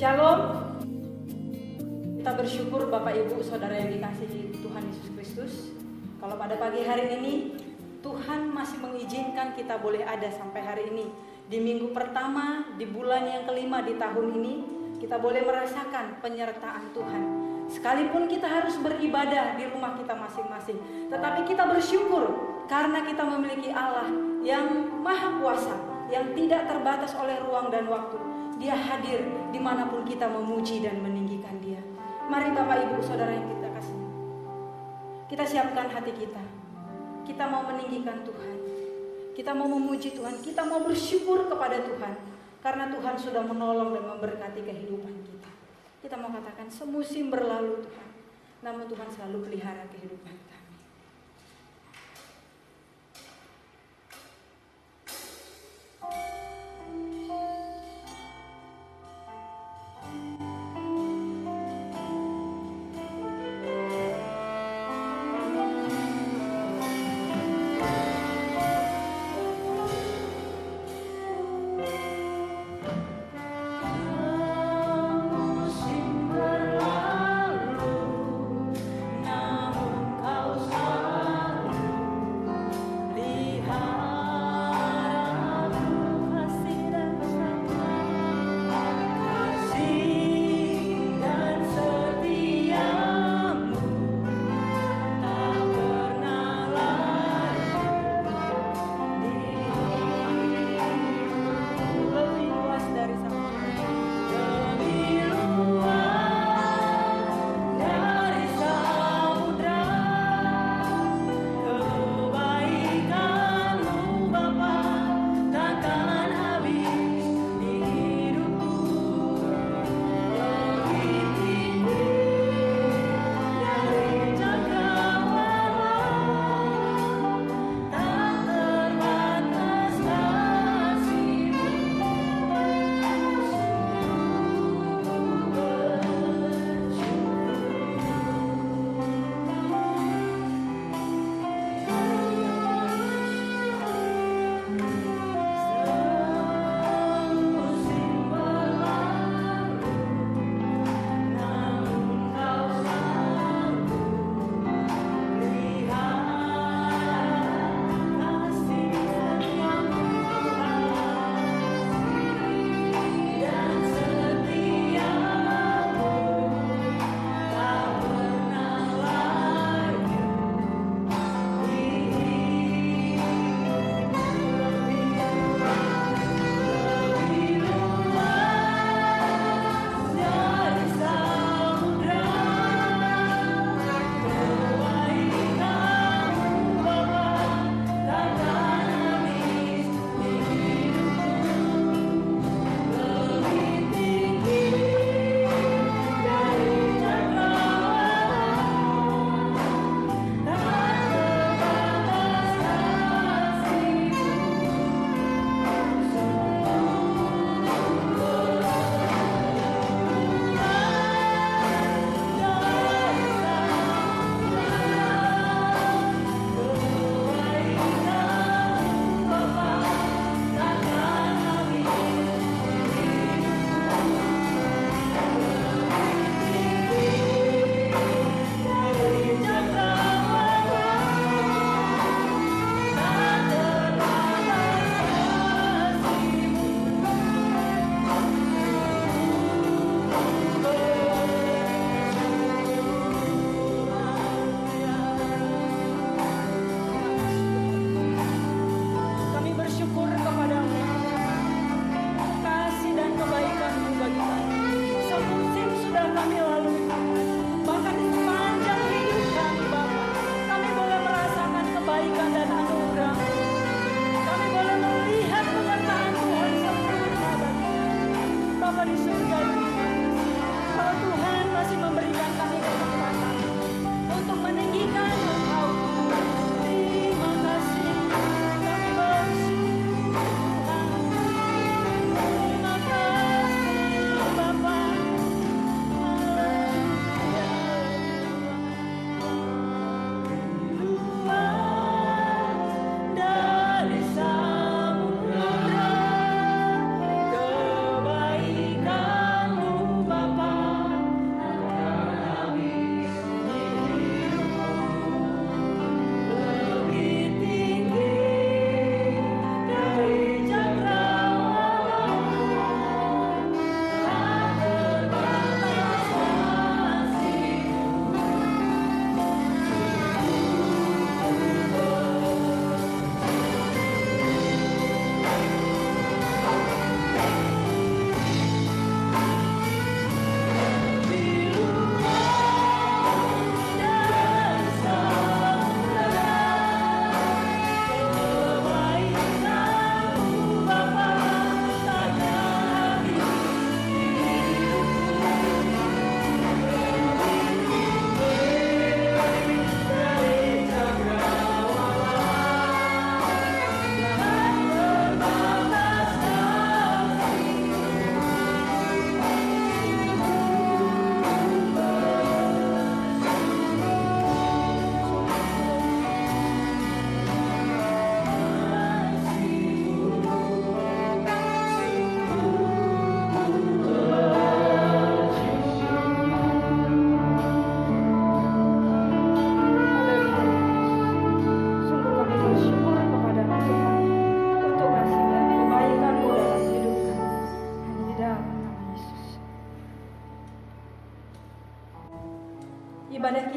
Shalom. Kita bersyukur Bapak Ibu Saudara yang dikasihi Tuhan Yesus Kristus. Kalau pada pagi hari ini Tuhan masih mengizinkan kita boleh ada sampai hari ini. Di minggu pertama, di bulan yang kelima di tahun ini, kita boleh merasakan penyertaan Tuhan. Sekalipun kita harus beribadah di rumah kita masing-masing, tetapi kita bersyukur karena kita memiliki Allah yang maha kuasa, yang tidak terbatas oleh ruang dan waktu. Dia hadir dimanapun kita memuji dan meninggikan Dia. Mari Bapak Ibu Saudara yang kita kasih, kita siapkan hati kita. Kita mau meninggikan Tuhan, kita mau memuji Tuhan, kita mau bersyukur kepada Tuhan karena Tuhan sudah menolong dan memberkati kehidupan kita. Kita mau katakan semusim berlalu Tuhan, namun Tuhan selalu pelihara kehidupan kami. Namun kau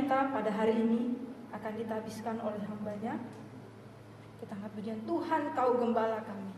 kita pada hari ini akan ditabiskan oleh hamba-Nya. Kita angkat pujian, Tuhan Kau Gembala kami.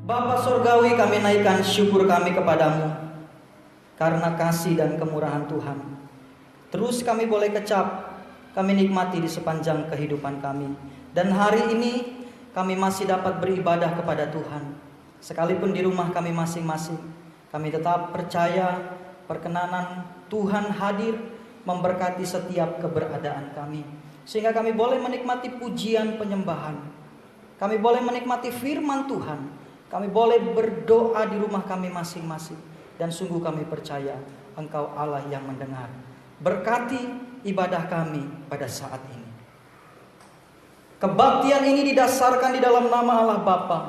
Bapa Surgawi, kami naikkan syukur kami kepadamu karena kasih dan kemurahan Tuhan. Terus kami boleh kecap, kami nikmati di sepanjang kehidupan kami. Dan hari ini kami masih dapat beribadah kepada Tuhan. Sekalipun di rumah kami masing-masing, kami tetap percaya perkenanan Tuhan hadir memberkati setiap keberadaan kami. Sehingga kami boleh menikmati pujian penyembahan. Kami boleh menikmati firman Tuhan. Kami boleh berdoa di rumah kami masing-masing. Dan sungguh kami percaya Engkau Allah yang mendengar. Berkati ibadah kami pada saat ini. Kebaktian ini didasarkan di dalam nama Allah Bapa,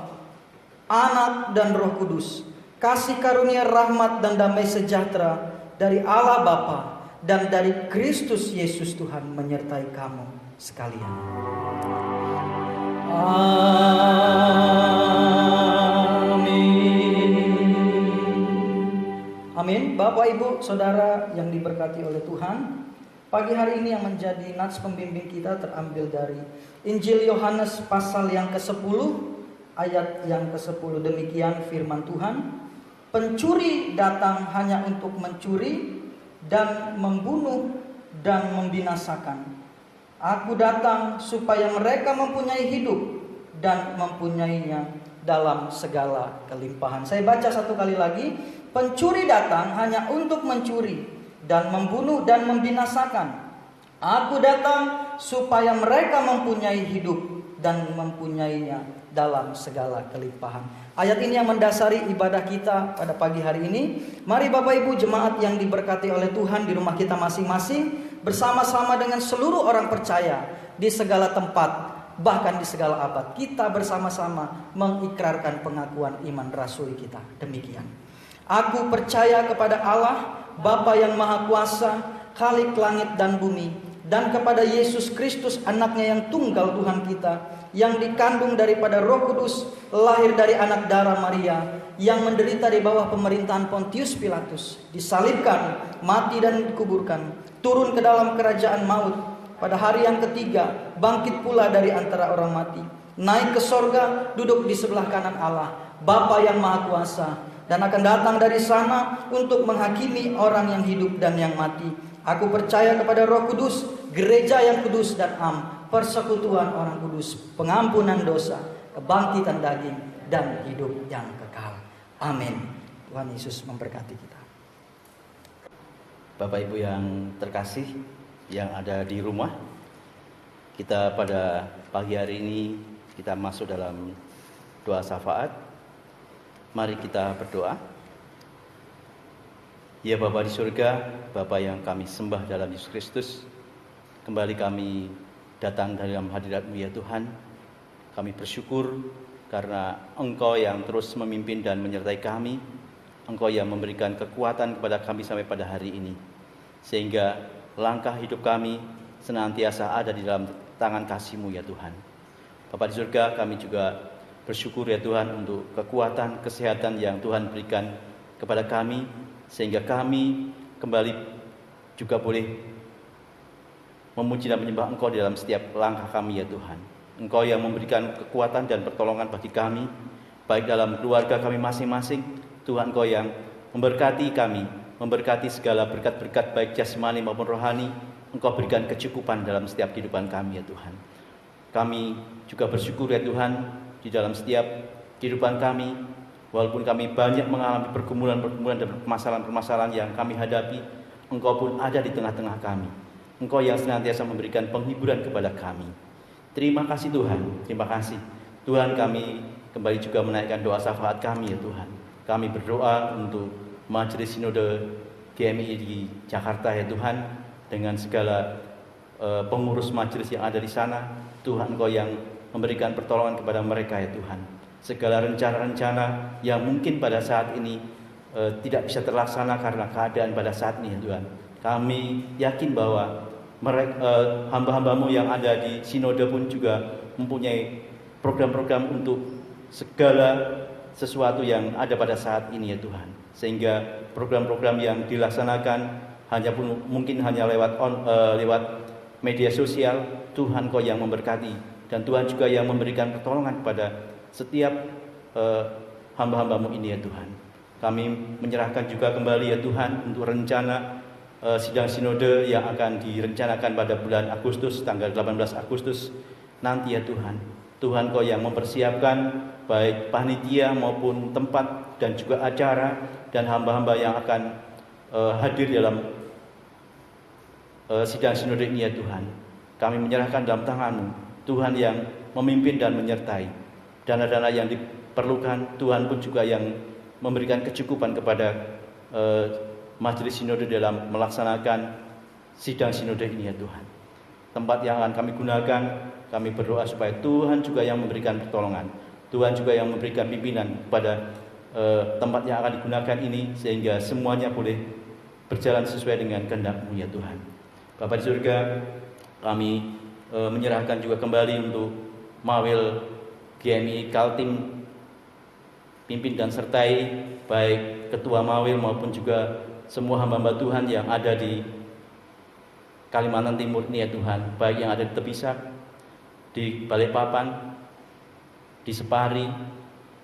Anak dan Roh Kudus. Kasih karunia rahmat dan damai sejahtera dari Allah Bapa dan dari Kristus Yesus Tuhan menyertai kamu sekalian. Amin. Bapak, Ibu, Saudara yang diberkati oleh Tuhan, pagi hari ini yang menjadi nats pembimbing kita terambil dari Injil Yohanes pasal yang ke-10 ayat yang ke-10. Demikian firman Tuhan. Pencuri datang hanya untuk mencuri dan membunuh dan membinasakan. Aku datang supaya mereka mempunyai hidup dan mempunyainya dalam segala kelimpahan. Saya baca satu kali lagi. Pencuri datang hanya untuk mencuri dan membunuh dan membinasakan. Aku datang supaya mereka mempunyai hidup dan mempunyainya dalam segala kelimpahan. Ayat ini yang mendasari ibadah kita pada pagi hari ini. Mari Bapak Ibu jemaat yang diberkati oleh Tuhan di rumah kita masing-masing, bersama-sama dengan seluruh orang percaya di segala tempat, bahkan di segala abad, kita bersama-sama mengikrarkan pengakuan iman rasuli kita. Demikian. Aku percaya kepada Allah, Bapa yang Maha Kuasa, Khalik langit dan bumi, dan kepada Yesus Kristus anaknya yang tunggal Tuhan kita, yang dikandung daripada Roh Kudus, lahir dari anak darah Maria, yang menderita di bawah pemerintahan Pontius Pilatus, disalibkan, mati dan dikuburkan, turun ke dalam kerajaan maut, pada hari yang ketiga bangkit pula dari antara orang mati, naik ke sorga, duduk di sebelah kanan Allah, Bapa yang Maha Kuasa, dan akan datang dari sana untuk menghakimi orang yang hidup dan yang mati. Aku percaya kepada Roh Kudus, gereja yang kudus dan am, persekutuan orang kudus, pengampunan dosa, kebangkitan daging, dan hidup yang kekal. Amin. Tuhan Yesus memberkati kita. Bapak Ibu yang terkasih yang ada di rumah, kita pada pagi hari ini kita masuk dalam doa syafaat. Mari kita berdoa. Ya Bapa di surga, Bapa yang kami sembah dalam Yesus Kristus, kembali kami datang dalam hadirat-Mu ya Tuhan. Kami bersyukur karena Engkau yang terus memimpin dan menyertai kami. Engkau yang memberikan kekuatan kepada kami sampai pada hari ini, sehingga langkah hidup kami senantiasa ada di dalam tangan kasih-Mu ya Tuhan. Bapa di surga, kami juga bersyukur ya Tuhan untuk kekuatan, kesehatan yang Tuhan berikan kepada kami, sehingga kami kembali juga boleh memuji dan menyembah Engkau di dalam setiap langkah kami ya Tuhan. Engkau yang memberikan kekuatan dan pertolongan bagi kami, baik dalam keluarga kami masing-masing. Tuhan, Engkau yang memberkati kami, memberkati segala berkat-berkat baik jasmani maupun rohani. Engkau berikan kecukupan dalam setiap kehidupan kami ya Tuhan. Kami juga bersyukur ya Tuhan, di dalam setiap kehidupan kami, walaupun kami banyak mengalami pergumulan-pergumulan dan permasalahan-permasalahan yang kami hadapi, Engkau pun ada di tengah-tengah kami. Engkau yang senantiasa memberikan penghiburan kepada kami. Terima kasih Tuhan, terima kasih. Tuhan, kami kembali juga menaikkan doa syafaat kami ya Tuhan. Kami berdoa untuk Majelis Sinode GMI di Jakarta ya Tuhan, dengan segala pengurus majelis yang ada di sana. Tuhan, Engkau yang memberikan pertolongan kepada mereka ya Tuhan. Segala rencana-rencana yang mungkin pada saat ini tidak bisa terlaksana karena keadaan pada saat ini ya Tuhan. Kami yakin bahwa hamba-hambamu yang ada di Sinode pun juga mempunyai program-program untuk segala sesuatu yang ada pada saat ini ya Tuhan. Sehingga program-program yang dilaksanakan mungkin hanya lewat media sosial. Tuhan, Kau yang memberkati, dan Tuhan juga yang memberikan pertolongan kepada setiap hamba-hambamu ini ya Tuhan. Kami menyerahkan juga kembali ya Tuhan untuk rencana sidang sinode yang akan direncanakan pada bulan Agustus, tanggal 18 Agustus nanti ya Tuhan. Tuhan, Kau yang mempersiapkan baik panitia maupun tempat dan juga acara, dan hamba-hamba yang akan hadir dalam sidang sinode ini ya Tuhan. Kami menyerahkan dalam tangan-Mu, Tuhan yang memimpin dan menyertai. Dana-dana yang diperlukan, Tuhan pun juga yang memberikan kecukupan kepada Majelis Sinode dalam melaksanakan sidang sinode ini ya Tuhan. Tempat yang akan kami gunakan, kami berdoa supaya Tuhan juga yang memberikan pertolongan, Tuhan juga yang memberikan pimpinan kepada tempat yang akan digunakan ini, sehingga semuanya boleh berjalan sesuai dengan kehendak-Mu ya Tuhan. Bapa di surga, kami menyerahkan juga kembali untuk Mawil GMI Kaltim, pimpin dan sertai baik ketua Mawil maupun juga semua hamba-hamba Tuhan yang ada di Kalimantan Timur ini ya Tuhan, baik yang ada di Tepisak, di Balikpapan, di Separi,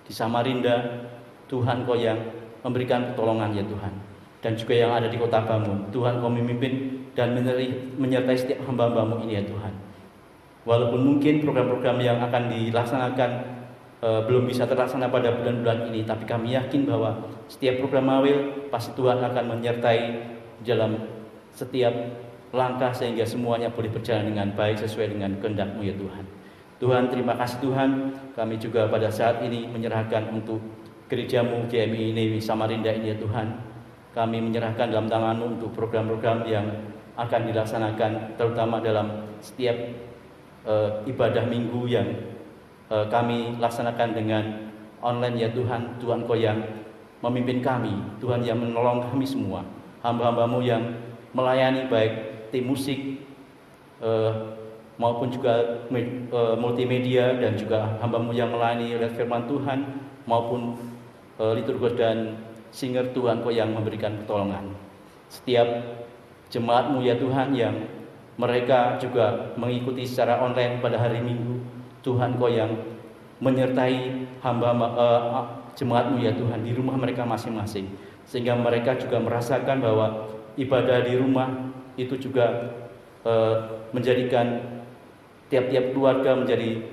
di Samarinda. Tuhan, Kau yang memberikan pertolongan ya Tuhan, dan juga yang ada di Kota Bangun. Tuhan, Kau memimpin dan menyertai setiap hamba-hamba-Mu ini ya Tuhan. Walaupun mungkin program-program yang akan dilaksanakan belum bisa terlaksana pada bulan-bulan ini, tapi kami yakin bahwa setiap program Mawil pasti Tuhan akan menyertai dalam setiap langkah, sehingga semuanya boleh berjalan dengan baik sesuai dengan kehendak-Mu ya Tuhan. Tuhan, terima kasih Tuhan. Kami juga pada saat ini menyerahkan untuk gereja-Mu GMI Newi Samarinda ini ya Tuhan. Kami menyerahkan dalam tangan-Mu untuk program-program yang akan dilaksanakan, terutama dalam setiap ibadah minggu yang kami laksanakan dengan online ya Tuhan. Tuhan, Kau yang memimpin kami, Tuhan yang menolong kami semua, hamba-hamba-Mu yang melayani baik tim musik maupun juga multimedia, dan juga hamba-Mu yang melayani oleh firman Tuhan maupun liturgus dan singer. Tuhan, Kau yang memberikan pertolongan. Setiap jemaat-Mu ya Tuhan yang mereka juga mengikuti secara online pada hari Minggu, Tuhan, Kau yang menyertai jemaat-Mu ya Tuhan di rumah mereka masing-masing, sehingga mereka juga merasakan bahwa ibadah di rumah itu juga menjadikan tiap-tiap keluarga menjadi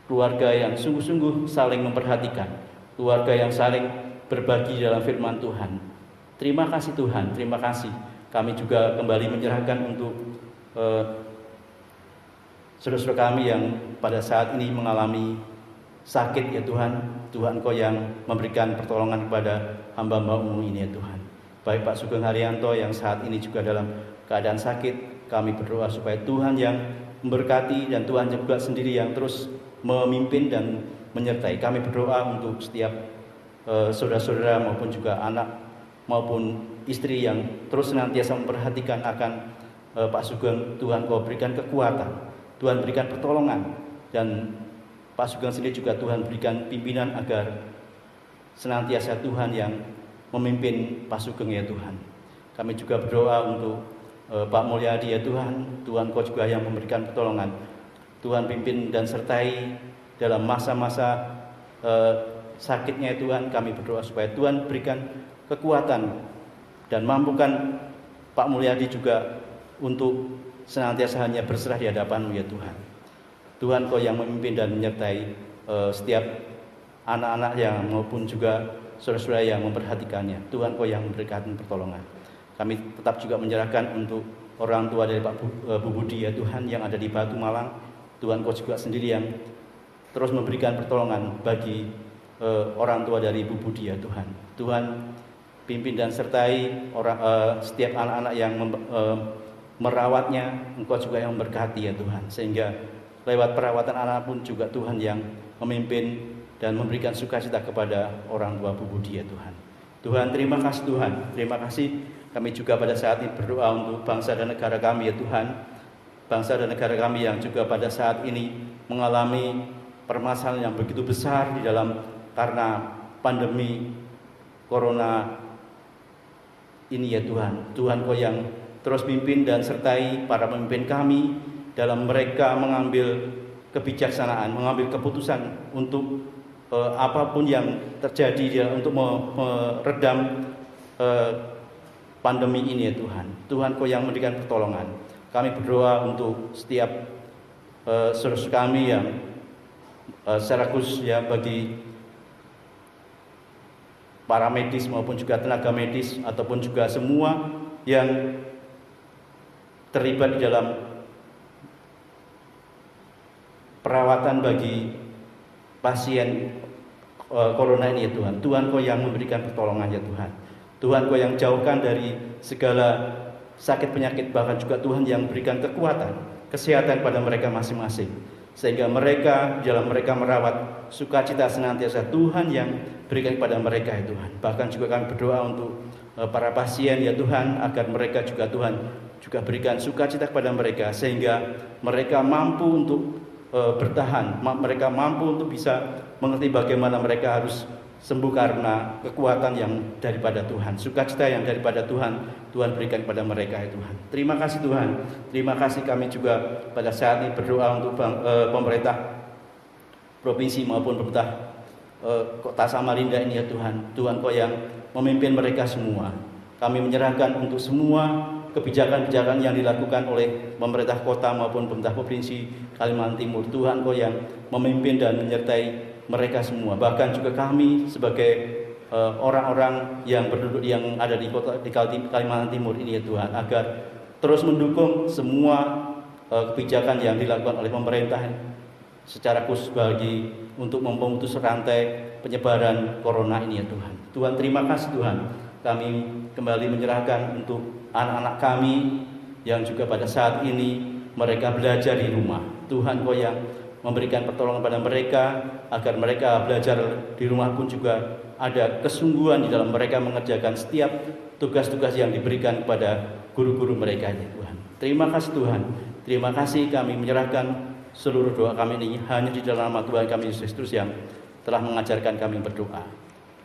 keluarga yang sungguh-sungguh saling memperhatikan, keluarga yang saling berbagi dalam firman Tuhan. Terima kasih Tuhan, terima kasih. Kami juga kembali menyerahkan untuk saudara-saudara kami yang pada saat ini mengalami sakit ya Tuhan. Tuhan Engkau yang memberikan pertolongan kepada hamba-hamba-Mu ini ya Tuhan. Baik Pak Sugeng Haryanto yang saat ini juga dalam keadaan sakit, kami berdoa supaya Tuhan yang memberkati dan Tuhan juga sendiri yang terus memimpin dan menyertai. Kami berdoa untuk setiap saudara-saudara maupun juga anak maupun istri yang terus senantiasa memperhatikan akan Pak Sugeng. Tuhan Kau berikan kekuatan, Tuhan berikan pertolongan, dan Pak Sugeng sendiri juga Tuhan berikan pimpinan agar senantiasa Tuhan yang memimpin Pak Sugeng ya Tuhan. Kami juga berdoa untuk Pak Mulyadi ya Tuhan. Tuhan Kau juga yang memberikan pertolongan. Tuhan pimpin dan sertai dalam masa-masa sakitnya ya Tuhan. Kami berdoa supaya Tuhan berikan kekuatan dan mampukan Pak Mulyadi juga untuk senantiasa hanya berserah di hadapan-Mu ya Tuhan. Tuhan Kau yang memimpin dan menyertai setiap anak-anak yang maupun juga saudara-saudara yang memperhatikannya. Tuhan Kau yang memberikan pertolongan. Kami tetap juga menyerahkan untuk orang tua dari Pak Bu Budi ya Tuhan yang ada di Batu Malang. Tuhan Kau juga sendiri yang terus memberikan pertolongan bagi orang tua dari Bu Budi ya Tuhan. Tuhan pimpin dan sertai setiap anak-anak yang merawatnya. Engkau juga yang memberkati ya Tuhan, sehingga lewat perawatan anak pun juga Tuhan yang memimpin dan memberikan sukacita kepada orang tua Bu Budi ya Tuhan. Tuhan terima kasih Tuhan, terima kasih. Kami juga pada saat ini berdoa untuk bangsa dan negara kami ya Tuhan. Bangsa dan negara kami yang juga pada saat ini mengalami permasalahan yang begitu besar di dalam karena pandemi Corona ini ya Tuhan. Tuhan Kau yang terus pimpin dan sertai para pemimpin kami dalam mereka mengambil kebijaksanaan, mengambil keputusan untuk apapun yang terjadi untuk meredam pandemi ini ya Tuhan. Tuhan Kau yang memberikan pertolongan. Kami berdoa untuk setiap saudara kami yang secara khusus ya bagi para medis maupun juga tenaga medis ataupun juga semua yang terlibat di dalam perawatan bagi pasien corona ini ya Tuhan. Tuhan Kau yang memberikan pertolongan ya Tuhan. Tuhan Kau yang jauhkan dari segala sakit penyakit, bahkan juga Tuhan yang berikan kekuatan, kesehatan pada mereka masing-masing, sehingga mereka dalam mereka merawat sukacita senantiasa Tuhan yang berikan kepada mereka ya Tuhan. Bahkan juga kami berdoa untuk para pasien ya Tuhan, agar mereka juga Tuhan juga berikan sukacita kepada mereka, sehingga mereka mampu untuk bertahan, mereka mampu untuk bisa mengerti bagaimana mereka harus sembuh karena kekuatan yang daripada Tuhan, sukacita yang daripada Tuhan, Tuhan berikan kepada mereka ya Tuhan. Terima kasih Tuhan. Terima kasih. Kami juga pada saat ini berdoa untuk pemerintah provinsi maupun pemerintah kota Samarinda ini ya Tuhan. Tuhan Kau yang memimpin mereka semua. Kami menyerahkan untuk semua kebijakan-kebijakan yang dilakukan oleh pemerintah kota maupun pemerintah provinsi Kalimantan Timur. Tuhan Kau yang memimpin dan menyertai mereka semua. Bahkan juga kami sebagai orang-orang yang berduduk yang ada di kota di Kalimantan Timur ini ya Tuhan, agar terus mendukung semua kebijakan yang dilakukan oleh pemerintah secara khusus bagi untuk memutus rantai penyebaran corona ini ya Tuhan. Tuhan terima kasih Tuhan. Kami kembali menyerahkan untuk anak-anak kami yang juga pada saat ini mereka belajar di rumah. Tuhan Kau yang memberikan pertolongan pada mereka, agar mereka belajar di rumah pun juga ada kesungguhan di dalam mereka mengerjakan setiap tugas-tugas yang diberikan kepada guru-guru mereka ya Tuhan. Terima kasih Tuhan. Terima kasih. Kami menyerahkan seluruh doa kami ini hanya di dalam nama Tuhan kami Yesus Kristus yang telah mengajarkan kami berdoa.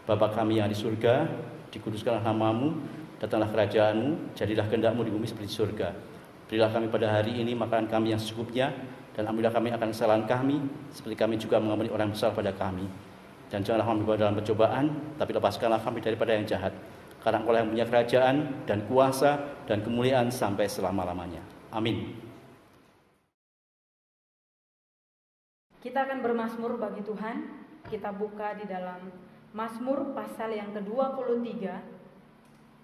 Bapa kami yang di surga, dikuduskanlah nama-Mu, datanglah kerajaan-Mu, jadilah kehendak-Mu di bumi seperti di surga. Berilah kami pada hari ini makanan kami yang secukupnya, dan ampunilah kami akan kesalahan kami, seperti kami juga mengampuni orang yang bersalah pada kami. Dan janganlah kami bawa dalam pencobaan, tapi lepaskanlah kami daripada yang jahat. Karena Engkau yang punya kerajaan dan kuasa dan kemuliaan sampai selama-lamanya. Amin. Kita akan bermazmur bagi Tuhan. Kita buka di dalam Mazmur pasal yang ke-23,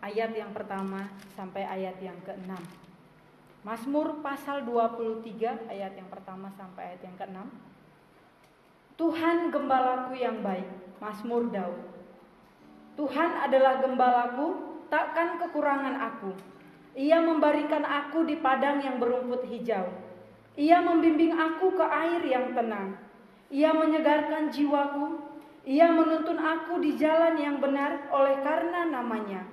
ayat yang pertama sampai ayat yang ke-6. Mazmur pasal 23, ayat yang pertama sampai ayat yang ke-6. Tuhan gembalaku yang baik, Mazmur Daud. Tuhan adalah gembalaku, takkan kekurangan aku. Ia membaringkan aku di padang yang berumput hijau. Ia membimbing aku ke air yang tenang. Ia menyegarkan jiwaku. Ia menuntun aku di jalan yang benar oleh karena namanya.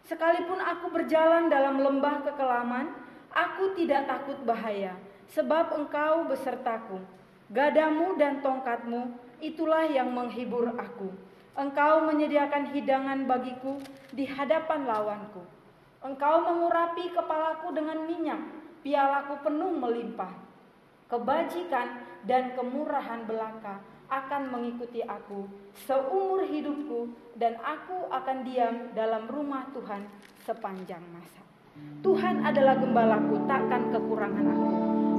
Sekalipun aku berjalan dalam lembah kekelaman, aku tidak takut bahaya, sebab Engkau besertaku. Gadamu dan tongkatmu, itulah yang menghibur aku. Engkau menyediakan hidangan bagiku di hadapan lawanku. Engkau mengurapi kepalaku dengan minyak, pialaku penuh melimpah. Kebajikan dan kemurahan belaka akan mengikuti aku seumur hidupku, dan aku akan diam dalam rumah Tuhan sepanjang masa. Tuhan adalah gembalaku, takkan kekurangan aku.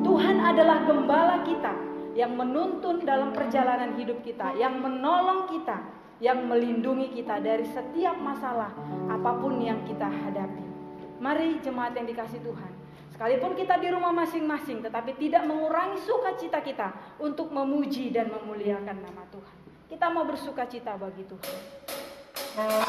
Tuhan adalah gembala kita yang menuntun dalam perjalanan hidup kita, yang menolong kita, yang melindungi kita dari setiap masalah apapun yang kita hadapi. Mari jemaat yang dikasihi Tuhan, sekalipun kita di rumah masing-masing, tetapi tidak mengurangi sukacita kita untuk memuji dan memuliakan nama Tuhan. Kita mau bersukacita bagi Tuhan. Dalam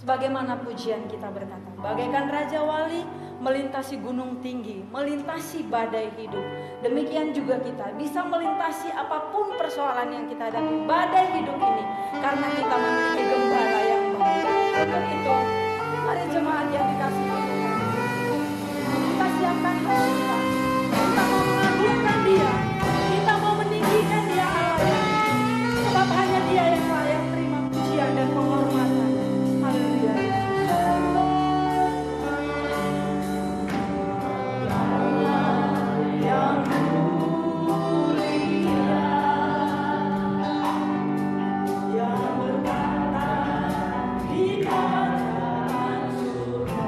Sebagaimana pujian kita berkata, bagaikan Raja Wali melintasi gunung tinggi, melintasi badai hidup. Demikian juga kita bisa melintasi apapun persoalan yang kita hadapi, badai hidup ini, karena kita memiliki gembala yang baik. Untuk itu, mari jemaat yang dikasihi Tuhan, kita siapkan hati kita. Kita mau mengagungkan Dia, kita mau meninggikan Dia Allah, sebab hanya Dia yang layak terima pujian dan penghormatan. Haleluya. Yang mulia, yang berkata di kerajaan surga.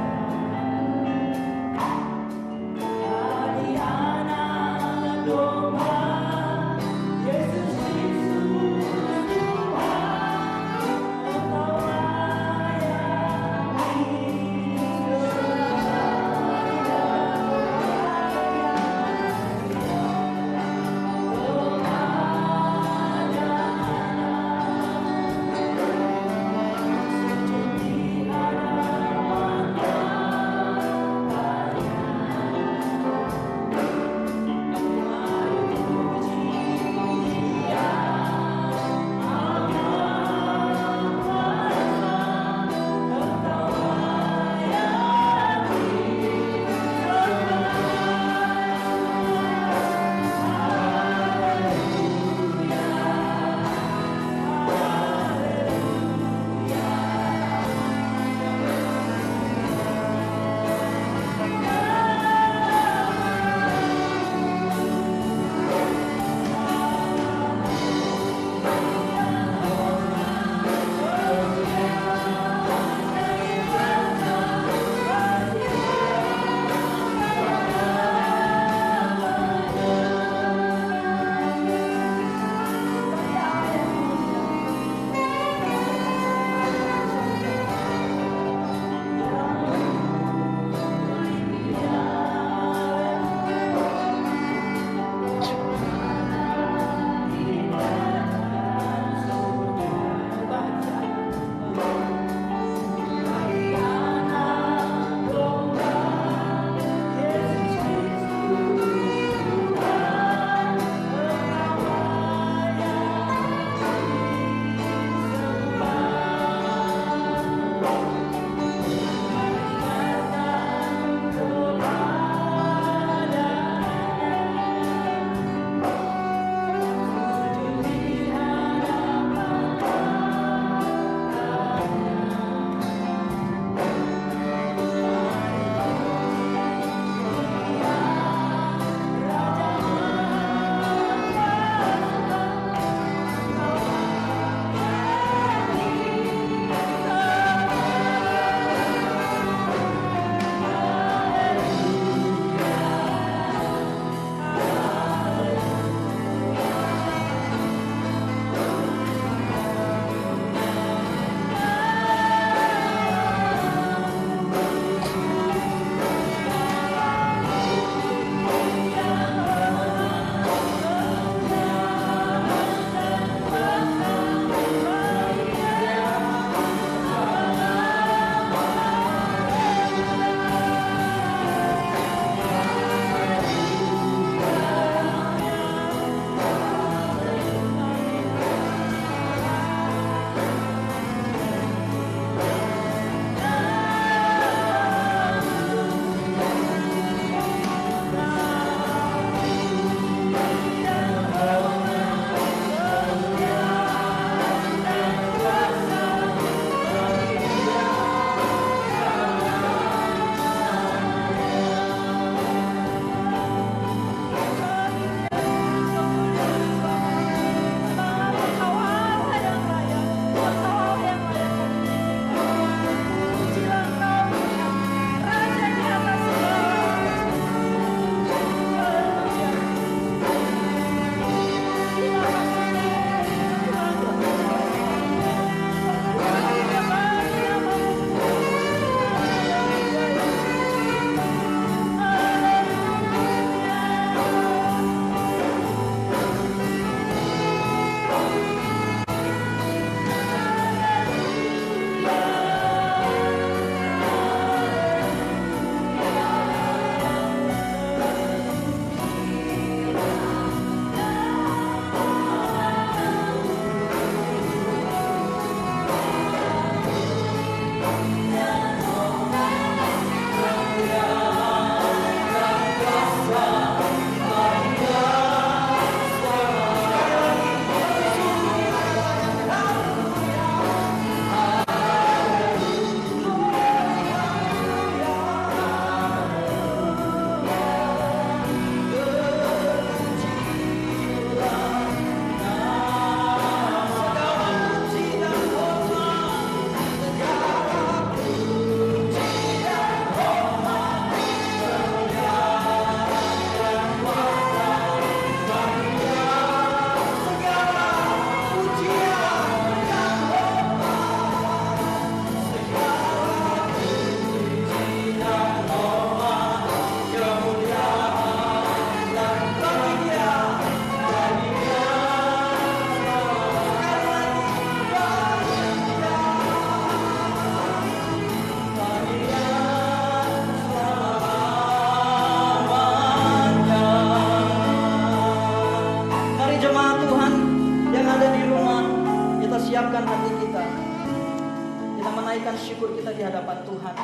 bersyukur kita di hadapan Tuhan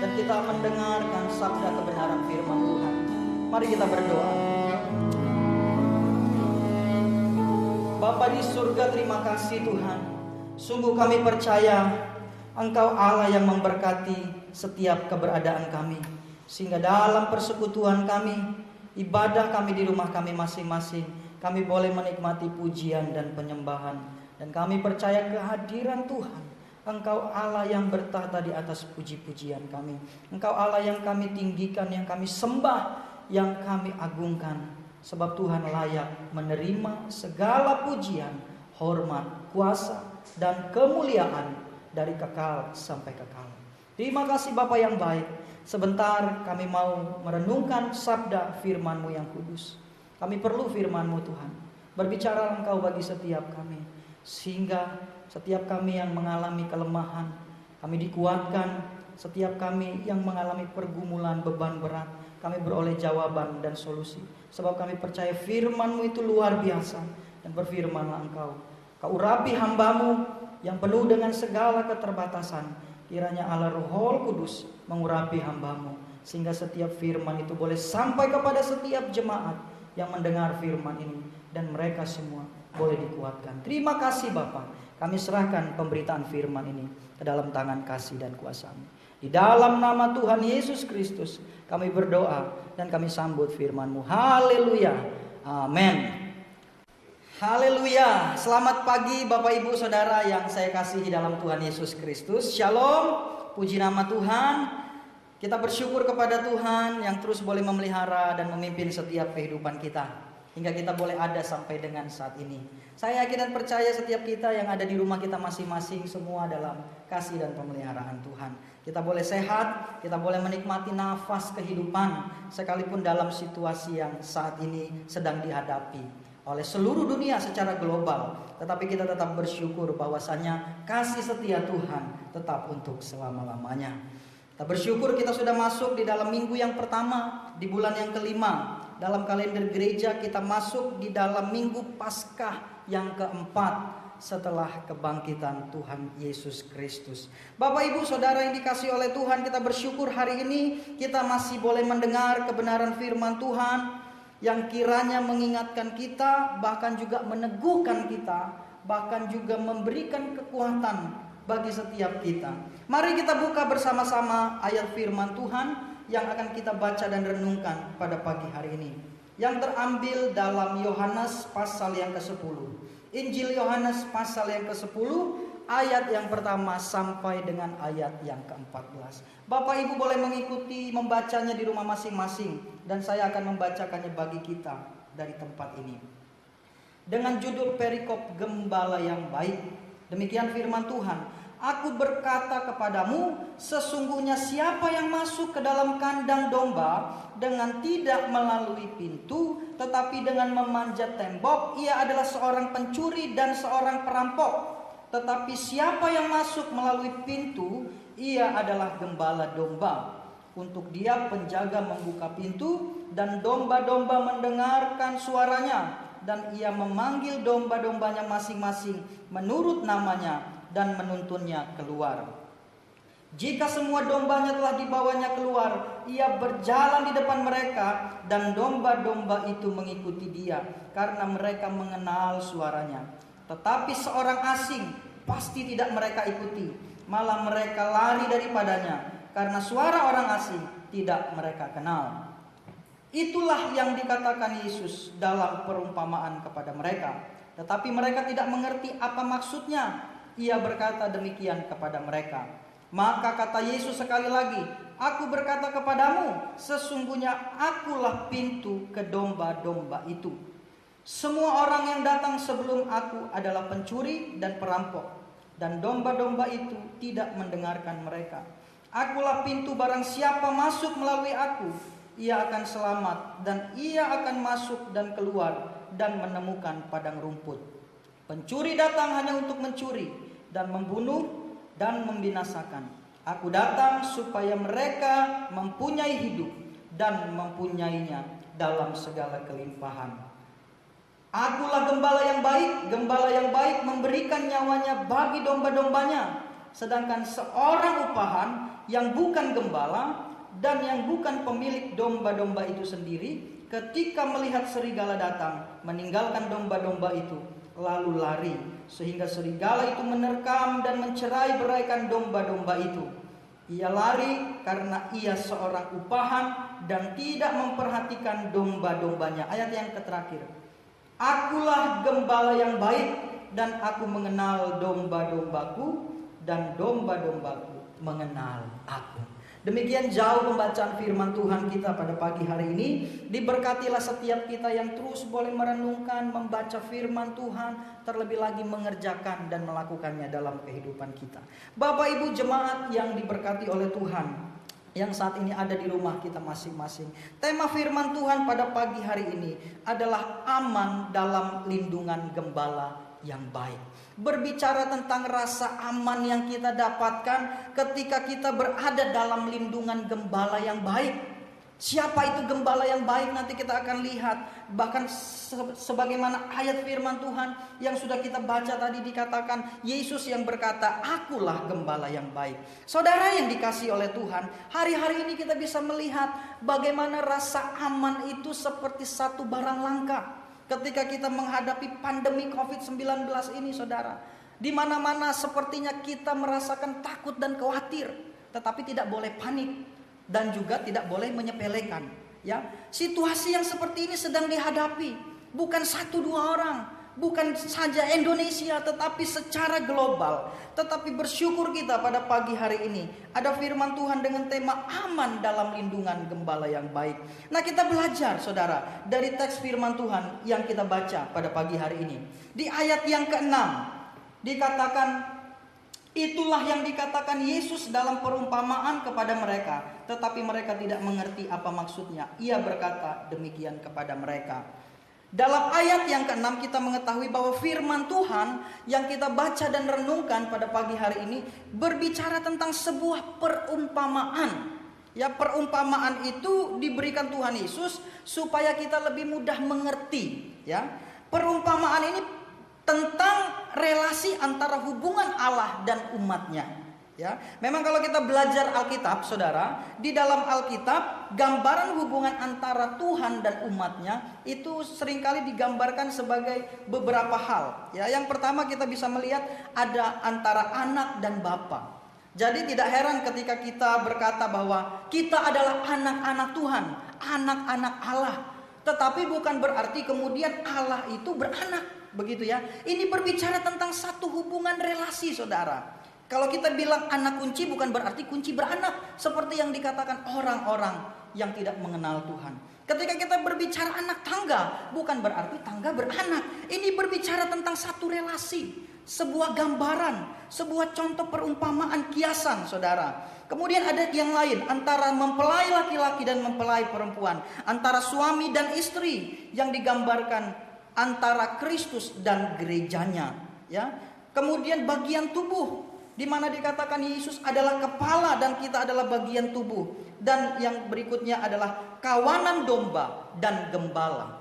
dan kita mendengarkan sabda kebenaran firman Tuhan. Mari kita berdoa. Bapa di surga, terima kasih Tuhan. Sungguh kami percaya Engkau Allah yang memberkati setiap keberadaan kami, sehingga dalam persekutuan kami, ibadah kami di rumah kami masing-masing, kami boleh menikmati pujian dan penyembahan. Dan kami percaya kehadiran Tuhan. Engkau Allah yang bertahta di atas puji-pujian kami. Engkau Allah yang kami tinggikan, yang kami sembah, yang kami agungkan. Sebab Tuhan layak menerima segala pujian, hormat, kuasa, dan kemuliaan dari kekal sampai kekal. Terima kasih Bapa yang baik. Sebentar kami mau merenungkan sabda firman-Mu yang kudus. Kami perlu firman-Mu Tuhan. Berbicara Engkau bagi setiap kami, sehingga setiap kami yang mengalami kelemahan, kami dikuatkan. Setiap kami yang mengalami pergumulan, beban berat, kami beroleh jawaban dan solusi. Sebab kami percaya firman-Mu itu luar biasa. Dan berfirmanlah Engkau, Kau urapi hamba-Mu yang penuh dengan segala keterbatasan. Kiranya Allah Roh Kudus mengurapi hamba-Mu, sehingga setiap firman itu boleh sampai kepada setiap jemaat yang mendengar firman ini, dan mereka semua boleh dikuatkan. Terima kasih Bapa. Kami serahkan pemberitaan firman ini ke dalam tangan kasih dan kuasa-Mu. Di dalam nama Tuhan Yesus Kristus kami berdoa dan kami sambut firman-Mu. Haleluya. Amin. Haleluya. Selamat pagi Bapak Ibu Saudara yang saya kasihi dalam Tuhan Yesus Kristus. Shalom. Puji nama Tuhan. Kita bersyukur kepada Tuhan yang terus boleh memelihara dan memimpin setiap kehidupan kita, hingga kita boleh ada sampai dengan saat ini. Saya yakin dan percaya setiap kita yang ada di rumah kita masing-masing semua dalam kasih dan pemeliharaan Tuhan. Kita boleh sehat, kita boleh menikmati nafas kehidupan, sekalipun dalam situasi yang saat ini sedang dihadapi oleh seluruh dunia secara global. Tetapi kita tetap bersyukur bahwasanya kasih setia Tuhan tetap untuk selama-lamanya. Kita bersyukur kita sudah masuk di dalam minggu yang pertama, di bulan yang kelima. Dalam kalender gereja kita masuk di dalam minggu Paskah yang keempat setelah kebangkitan Tuhan Yesus Kristus. Bapak Ibu Saudara yang dikasihi oleh Tuhan, kita bersyukur hari ini kita masih boleh mendengar kebenaran firman Tuhan yang kiranya mengingatkan kita, bahkan juga meneguhkan kita, bahkan juga memberikan kekuatan bagi setiap kita. Mari kita buka bersama-sama ayat firman Tuhan yang akan kita baca dan renungkan pada pagi hari ini, yang terambil dalam Yohanes pasal yang ke-10. Injil Yohanes pasal yang ke-10 ayat yang pertama sampai dengan ayat yang ke-14. Bapak Ibu boleh mengikuti membacanya di rumah masing-masing, dan saya akan membacakannya bagi kita dari tempat ini. Dengan judul perikop Gembala yang Baik. Demikian firman Tuhan. Aku berkata kepadamu, sesungguhnya siapa yang masuk ke dalam kandang domba dengan tidak melalui pintu, tetapi dengan memanjat tembok, ia adalah seorang pencuri dan seorang perampok. Tetapi siapa yang masuk melalui pintu, ia adalah gembala domba. Untuk dia penjaga membuka pintu, dan domba-domba mendengarkan suaranya, dan ia memanggil domba-dombanya masing-masing menurut namanya, dan menuntunnya keluar. Jika semua dombanya telah dibawanya keluar, ia berjalan di depan mereka, dan domba-domba itu mengikuti dia, karena mereka mengenal suaranya. Tetapi seorang asing pasti tidak mereka ikuti, malah mereka lari daripadanya, karena suara orang asing tidak mereka kenal. Itulah yang dikatakan Yesus dalam perumpamaan kepada mereka, tetapi mereka tidak mengerti apa maksudnya. Ia berkata demikian kepada mereka. Maka kata Yesus sekali lagi, aku berkata kepadamu, sesungguhnya akulah pintu ke domba-domba itu. Semua orang yang datang sebelum aku adalah pencuri dan perampok, dan domba-domba itu tidak mendengarkan mereka. Akulah pintu, barang siapa masuk melalui aku, ia akan selamat, dan ia akan masuk dan keluar dan menemukan padang rumput. Pencuri datang hanya untuk mencuri dan membunuh dan membinasakan. Aku datang supaya mereka mempunyai hidup dan mempunyainya dalam segala kelimpahan. Akulah gembala yang baik. Gembala yang baik memberikan nyawanya bagi domba-dombanya. Sedangkan seorang upahan yang bukan gembala dan yang bukan pemilik domba-domba itu sendiri, ketika melihat serigala datang, meninggalkan domba-domba itu, lalu lari, sehingga serigala itu menerkam dan mencerai-beraikan domba-domba itu. Ia lari karena ia seorang upahan dan tidak memperhatikan domba-dombanya. Ayat yang terakhir. Akulah gembala yang baik, dan aku mengenal domba-dombaku, dan domba-dombaku mengenal aku. Demikian jauh pembacaan firman Tuhan kita pada pagi hari ini. Diberkatilah setiap kita yang terus boleh merenungkan, membaca firman Tuhan, terlebih lagi mengerjakan dan melakukannya dalam kehidupan kita. Bapak Ibu jemaat yang diberkati oleh Tuhan, yang saat ini ada di rumah kita masing-masing. Tema firman Tuhan pada pagi hari ini adalah aman dalam lindungan gembala yang baik. Berbicara tentang rasa aman yang kita dapatkan ketika kita berada dalam lindungan gembala yang baik. Siapa itu gembala yang baik? Nanti kita akan lihat. Bahkan sebagaimana ayat firman Tuhan yang sudah kita baca tadi, dikatakan Yesus yang berkata, akulah gembala yang baik. Saudara yang dikasihi oleh Tuhan, hari-hari ini kita bisa melihat bagaimana rasa aman itu seperti satu barang langka. Ketika kita menghadapi pandemi COVID-19 ini, saudara, di mana-mana sepertinya kita merasakan takut dan khawatir, tetapi tidak boleh panik dan juga tidak boleh menyepelekan. Ya, situasi yang seperti ini sedang dihadapi bukan 1-2 orang, bukan saja Indonesia, tetapi secara global. Tetapi bersyukur kita pada pagi hari ini ada firman Tuhan dengan tema aman dalam lindungan gembala yang baik. Nah, kita belajar saudara dari teks firman Tuhan yang kita baca pada pagi hari ini. Di ayat yang ke-6 dikatakan, itulah yang dikatakan Yesus dalam perumpamaan kepada mereka, tetapi mereka tidak mengerti apa maksudnya. Ia berkata demikian kepada mereka. Dalam ayat yang ke-6 kita mengetahui bahwa firman Tuhan yang kita baca dan renungkan pada pagi hari ini berbicara tentang sebuah perumpamaan. Ya, perumpamaan itu diberikan Tuhan Yesus supaya kita lebih mudah mengerti. Ya, perumpamaan ini tentang relasi antara hubungan Allah dan umatnya. Ya, memang kalau kita belajar Alkitab, saudara, di dalam Alkitab gambaran hubungan antara Tuhan dan umatnya itu seringkali digambarkan sebagai beberapa hal. Ya, yang pertama kita bisa melihat ada antara anak dan bapa. Jadi tidak heran ketika kita berkata bahwa kita adalah anak-anak Tuhan, anak-anak Allah. Tetapi bukan berarti kemudian Allah itu beranak, begitu ya. Ini berbicara tentang satu hubungan relasi, saudara. Kalau kita bilang anak kunci bukan berarti kunci beranak, seperti yang dikatakan orang-orang yang tidak mengenal Tuhan. Ketika kita berbicara anak tangga, bukan berarti tangga beranak. Ini berbicara tentang satu relasi, sebuah gambaran, sebuah contoh perumpamaan kiasan, saudara. Kemudian ada yang lain, antara mempelai laki-laki dan mempelai perempuan, antara suami dan istri, yang digambarkan antara Kristus dan gerejanya. Ya. Kemudian bagian tubuh, di mana dikatakan Yesus adalah kepala dan kita adalah bagian tubuh. Dan yang berikutnya adalah kawanan domba dan gembala.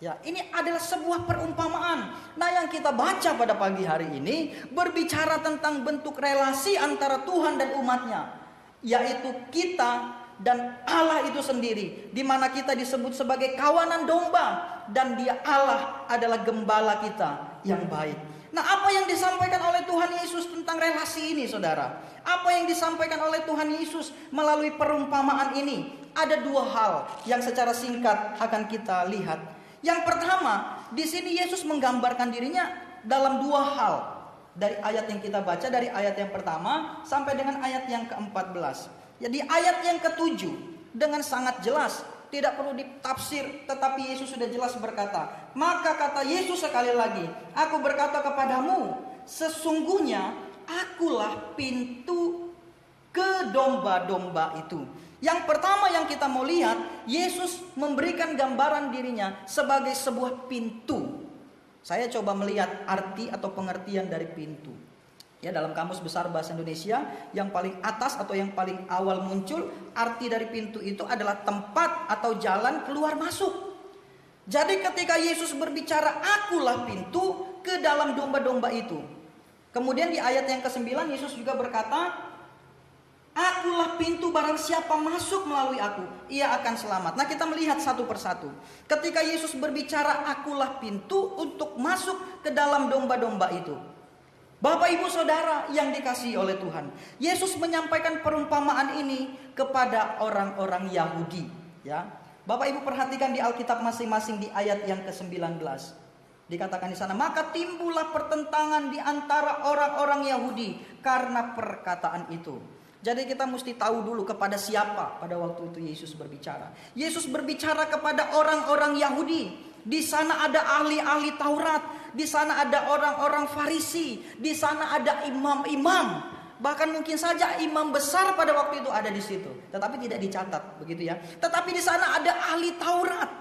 Ya, ini adalah sebuah perumpamaan. Nah, yang kita baca pada pagi hari ini berbicara tentang bentuk relasi antara Tuhan dan umatnya, yaitu kita dan Allah itu sendiri, di mana kita disebut sebagai kawanan domba dan Dia Allah adalah gembala kita yang baik. Nah, apa yang disampaikan oleh Tuhan Yesus tentang relasi ini, saudara? Apa yang disampaikan oleh Tuhan Yesus melalui perumpamaan ini? Ada 2 hal yang secara singkat akan kita lihat. Yang pertama, di sini Yesus menggambarkan dirinya dalam 2 hal. Dari ayat yang kita baca, dari ayat yang pertama sampai dengan ayat yang ke-14. Ya, di ayat yang ke-7 dengan sangat jelas, tidak perlu ditafsir, tetapi Yesus sudah jelas berkata, maka kata Yesus sekali lagi, aku berkata kepadamu, sesungguhnya akulah pintu ke domba-domba itu. Yang pertama yang kita mau lihat, Yesus memberikan gambaran dirinya sebagai sebuah pintu. Saya coba melihat arti atau pengertian dari pintu. Ya, dalam Kamus Besar Bahasa Indonesia yang paling atas atau yang paling awal muncul, arti dari pintu itu adalah tempat atau jalan keluar masuk. Jadi ketika Yesus berbicara akulah pintu ke dalam domba-domba itu, Kemudian di ayat yang ke-9 Yesus juga berkata, "Akulah pintu, barang siapa masuk melalui aku, ia akan selamat." Nah, kita melihat satu persatu. Ketika Yesus berbicara, "Akulah pintu" untuk masuk ke dalam domba-domba itu. Bapak Ibu Saudara yang dikasihi oleh Tuhan, Yesus menyampaikan perumpamaan ini kepada orang-orang Yahudi, ya. Bapak Ibu perhatikan di Alkitab masing-masing di ayat yang ke-19. Dikatakan di sana, "Maka timbullah pertentangan di antara orang-orang Yahudi karena perkataan itu." Jadi kita mesti tahu dulu kepada siapa pada waktu itu Yesus berbicara. Yesus berbicara kepada orang-orang Yahudi. Di sana ada ahli-ahli Taurat, di sana ada orang-orang Farisi, di sana ada imam-imam. Bahkan mungkin saja imam besar pada waktu itu ada di situ, tetapi tidak dicatat, begitu ya. Tetapi di sana ada ahli Taurat,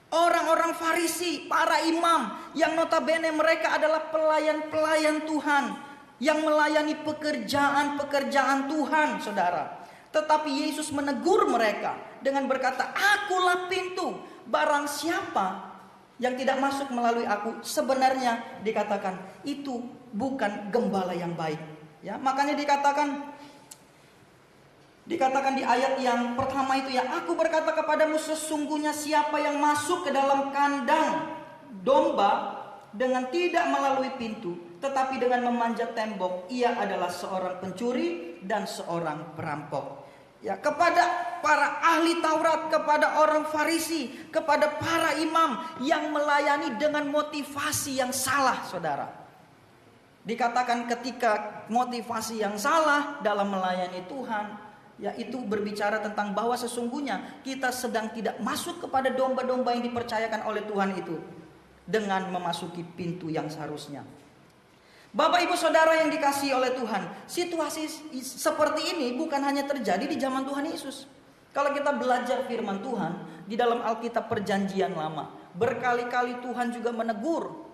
orang-orang Farisi, para imam yang notabene mereka adalah pelayan-pelayan Tuhan yang melayani pekerjaan-pekerjaan Tuhan, saudara. Tetapi Yesus menegur mereka dengan berkata, "Akulah pintu, barang siapa yang tidak masuk melalui aku," sebenarnya dikatakan itu bukan gembala yang baik. Ya, makanya dikatakan di ayat yang pertama itu, ya, "Aku berkata kepadamu, sesungguhnya siapa yang masuk ke dalam kandang domba dengan tidak melalui pintu, tetapi dengan memanjat tembok, ia adalah seorang pencuri dan seorang perampok." Ya, kepada para ahli Taurat, kepada orang Farisi, kepada para imam yang melayani dengan motivasi yang salah, saudara. Dikatakan ketika motivasi yang salah dalam melayani Tuhan, yaitu berbicara tentang bahwa sesungguhnya kita sedang tidak masuk kepada domba-domba yang dipercayakan oleh Tuhan itu dengan memasuki pintu yang seharusnya. Bapak Ibu Saudara yang dikasihi oleh Tuhan, situasi seperti ini bukan hanya terjadi di zaman Tuhan Yesus. Kalau kita belajar firman Tuhan di dalam Alkitab Perjanjian Lama, berkali-kali Tuhan juga menegur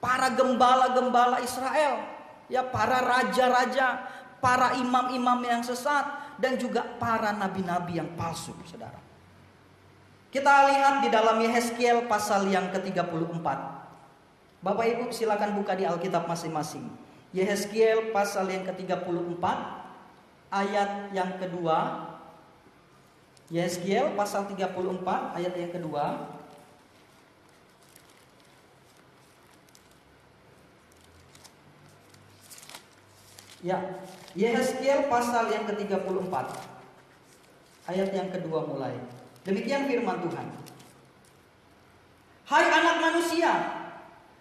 para gembala-gembala Israel, ya, para raja-raja, para imam-imam yang sesat, dan juga para nabi-nabi yang palsu, saudara. Kita lihat di dalam Yehezkiel pasal yang ke-34. Bapak Ibu silakan buka di Alkitab masing-masing. Yehezkiel pasal yang ke-34 ayat yang kedua. Yehezkiel pasal 34 ayat yang kedua. Ya, Yehezkiel pasal yang ke-34 ayat yang kedua mulai. Demikian firman Tuhan. "Hai anak manusia,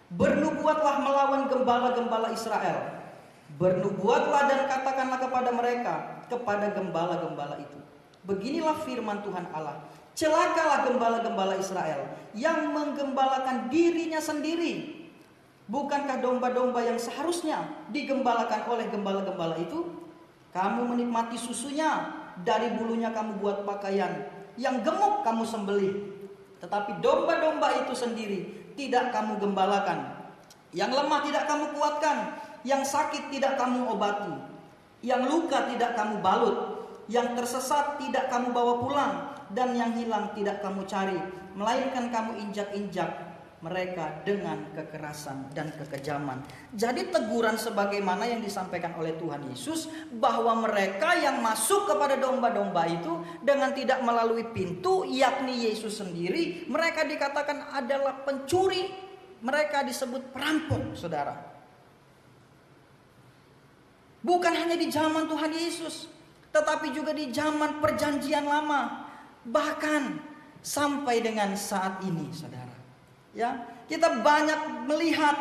bernubuatlah melawan gembala-gembala Israel. Bernubuatlah dan katakanlah kepada mereka, kepada gembala-gembala itu. Beginilah firman Tuhan Allah. Celakalah gembala-gembala Israel yang menggembalakan dirinya sendiri. Bukankah domba-domba yang seharusnya digembalakan oleh gembala-gembala itu? Kamu menikmati susunya, dari bulunya kamu buat pakaian, yang gemuk kamu sembelih. Tetapi domba-domba itu sendiri tidak kamu gembalakan. Yang lemah tidak kamu kuatkan, yang sakit tidak kamu obati, yang luka tidak kamu balut, yang tersesat tidak kamu bawa pulang, dan yang hilang tidak kamu cari, melainkan kamu injak-injak mereka dengan kekerasan dan kekejaman." Jadi teguran sebagaimana yang disampaikan oleh Tuhan Yesus, bahwa mereka yang masuk kepada domba-domba itu dengan tidak melalui pintu, yakni Yesus sendiri, mereka dikatakan adalah pencuri, mereka disebut perampok, saudara. Bukan hanya di zaman Tuhan Yesus, tetapi juga di zaman Perjanjian Lama, bahkan sampai dengan saat ini, saudara. Ya, kita banyak melihat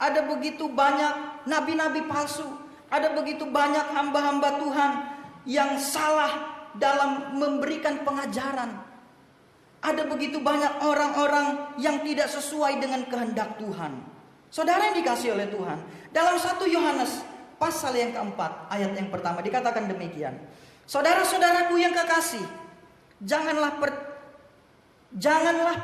ada begitu banyak nabi-nabi palsu, ada begitu banyak hamba-hamba Tuhan yang salah dalam memberikan pengajaran. Ada begitu banyak orang-orang yang tidak sesuai dengan kehendak Tuhan. Saudara yang dikasihi oleh Tuhan, dalam 1 Yohanes pasal yang keempat ayat yang pertama dikatakan demikian. "Saudara-saudaraku yang kekasih, janganlah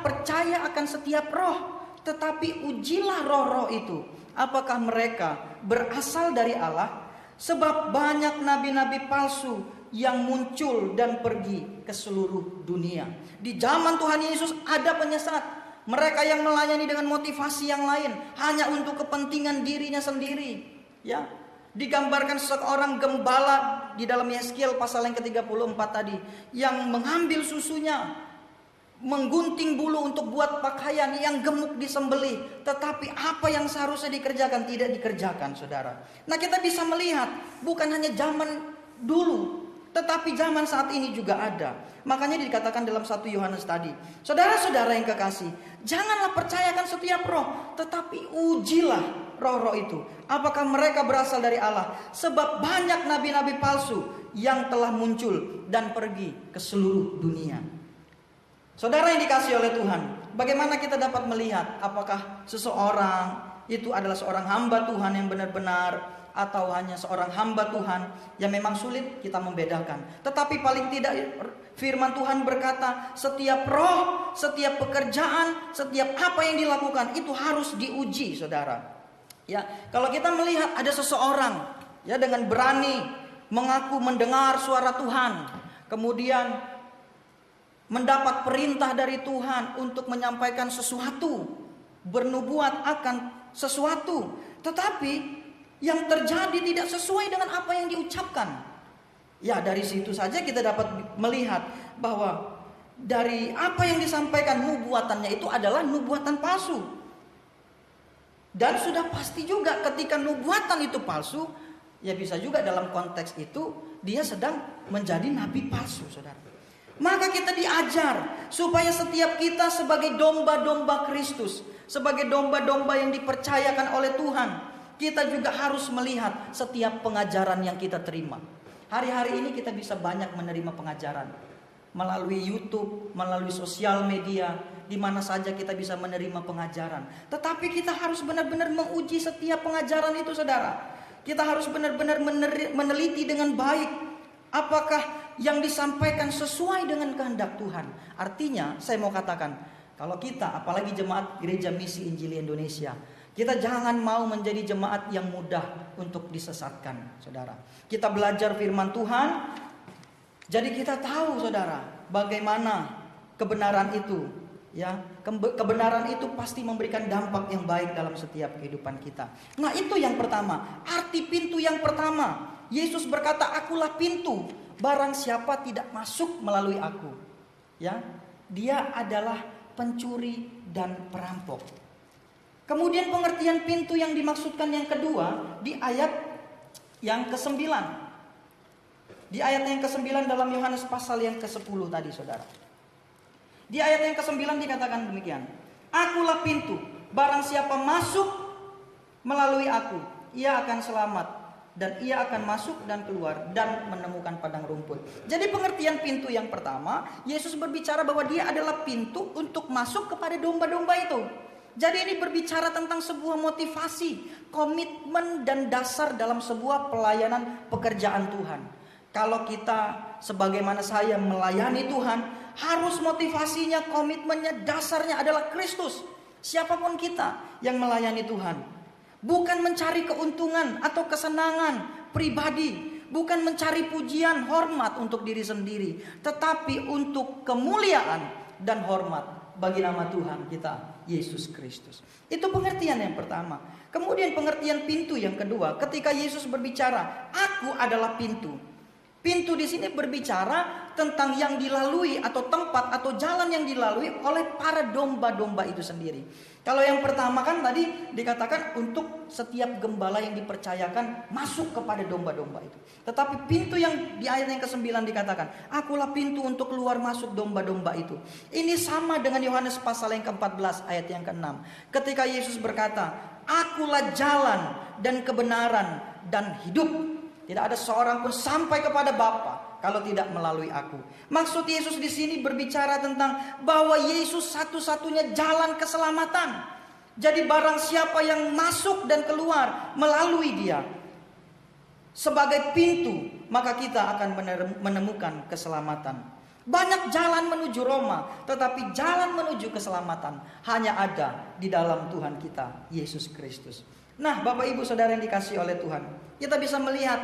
percaya akan setiap roh, tetapi ujilah roh-roh itu, apakah mereka berasal dari Allah. Sebab banyak nabi-nabi palsu yang muncul dan pergi ke seluruh dunia." Di zaman Tuhan Yesus ada penyesat, Mereka yang melayani dengan motivasi yang lain, hanya untuk kepentingan dirinya sendiri. Ya, digambarkan seorang gembala di dalam Yeskiel pasal yang ke-34 tadi, yang mengambil susunya, menggunting bulu untuk buat pakaian, yang gemuk disembelih, tetapi apa yang seharusnya dikerjakan tidak dikerjakan, saudara. Nah, kita bisa melihat bukan hanya zaman dulu, tetapi zaman saat ini juga ada. Makanya dikatakan dalam 1 Yohanes tadi, saudara-saudara yang kekasih, janganlah percayakan setiap roh, tetapi ujilah roh-roh itu, apakah mereka berasal dari Allah. Sebab banyak nabi-nabi palsu yang telah muncul dan pergi ke seluruh dunia. Saudara yang dikasihi oleh Tuhan, bagaimana kita dapat melihat apakah seseorang itu adalah seorang hamba Tuhan yang benar-benar, atau hanya seorang hamba Tuhan yang memang sulit kita membedakan. Tetapi paling tidak firman Tuhan berkata, setiap roh, setiap pekerjaan, setiap apa yang dilakukan itu harus diuji, saudara. Ya, kalau kita melihat ada seseorang ya dengan berani mengaku mendengar suara Tuhan, kemudian mendapat perintah dari Tuhan untuk menyampaikan sesuatu, bernubuat akan sesuatu, tetapi yang terjadi tidak sesuai dengan apa yang diucapkan. Ya, dari situ saja kita dapat melihat bahwa dari apa yang disampaikan nubuatannya itu adalah nubuatan palsu. Dan sudah pasti juga ketika nubuatan itu palsu, ya bisa juga dalam konteks itu dia sedang menjadi nabi palsu, saudara. Maka kita diajar supaya setiap kita sebagai domba-domba Kristus, sebagai domba-domba yang dipercayakan oleh Tuhan, kita juga harus melihat setiap pengajaran yang kita terima. Hari-hari ini kita bisa banyak menerima pengajaran melalui YouTube, melalui sosial media, di mana saja kita bisa menerima pengajaran. Tetapi kita harus benar-benar menguji setiap pengajaran itu, saudara. Kita harus benar-benar meneliti dengan baik, apakah yang disampaikan sesuai dengan kehendak Tuhan. Artinya saya mau katakan, kalau kita, apalagi jemaat Gereja Misi Injili Indonesia, kita jangan mau menjadi jemaat yang mudah untuk disesatkan, saudara. Kita belajar firman Tuhan, jadi kita tahu, saudara, bagaimana kebenaran itu. Ya, kebenaran itu pasti memberikan dampak yang baik dalam setiap kehidupan kita. Nah, itu yang pertama, arti pintu yang pertama. Yesus berkata, akulah pintu, barang siapa tidak masuk melalui aku, ya, dia adalah pencuri dan perampok. Kemudian pengertian pintu yang dimaksudkan yang kedua di ayat yang ke-9. Di ayat yang ke-9 dalam Yohanes pasal yang ke-10 tadi, saudara. Di ayat yang ke-9 dikatakan demikian. Akulah pintu, barang siapa masuk melalui aku, ia akan selamat, dan ia akan masuk dan keluar dan menemukan padang rumput. Jadi pengertian pintu yang pertama, Yesus berbicara bahwa dia adalah pintu untuk masuk kepada domba-domba itu. Jadi ini berbicara tentang sebuah motivasi, komitmen dan dasar dalam sebuah pelayanan pekerjaan Tuhan. Kalau kita sebagaimana saya melayani Tuhan, harus motivasinya, komitmennya, dasarnya adalah Kristus. Siapapun kita yang melayani Tuhan, bukan mencari keuntungan atau kesenangan pribadi, bukan mencari pujian, hormat untuk diri sendiri, tetapi untuk kemuliaan dan hormat bagi nama Tuhan kita, Yesus Kristus. Itu pengertian yang pertama. Kemudian pengertian pintu yang kedua, ketika Yesus berbicara, aku adalah pintu. Pintu di sini berbicara tentang yang dilalui atau tempat atau jalan yang dilalui oleh para domba-domba itu sendiri. Kalau yang pertama kan tadi dikatakan untuk setiap gembala yang dipercayakan masuk kepada domba-domba itu. Tetapi pintu yang di ayat yang ke-9 dikatakan, akulah pintu untuk keluar masuk domba-domba itu. Ini sama dengan Yohanes pasal yang ke-14 ayat yang ke-6. Ketika Yesus berkata, akulah jalan dan kebenaran dan hidup. Tidak ada seorang pun sampai kepada Bapa kalau tidak melalui aku. Maksud Yesus di sini berbicara tentang bahwa Yesus satu-satunya jalan keselamatan. Jadi barang siapa yang masuk dan keluar melalui Dia sebagai pintu, maka kita akan menemukan keselamatan. Banyak jalan menuju Roma, tetapi jalan menuju keselamatan hanya ada di dalam Tuhan kita, Yesus Kristus. Nah, Bapak Ibu Saudara yang dikasihi oleh Tuhan, kita bisa melihat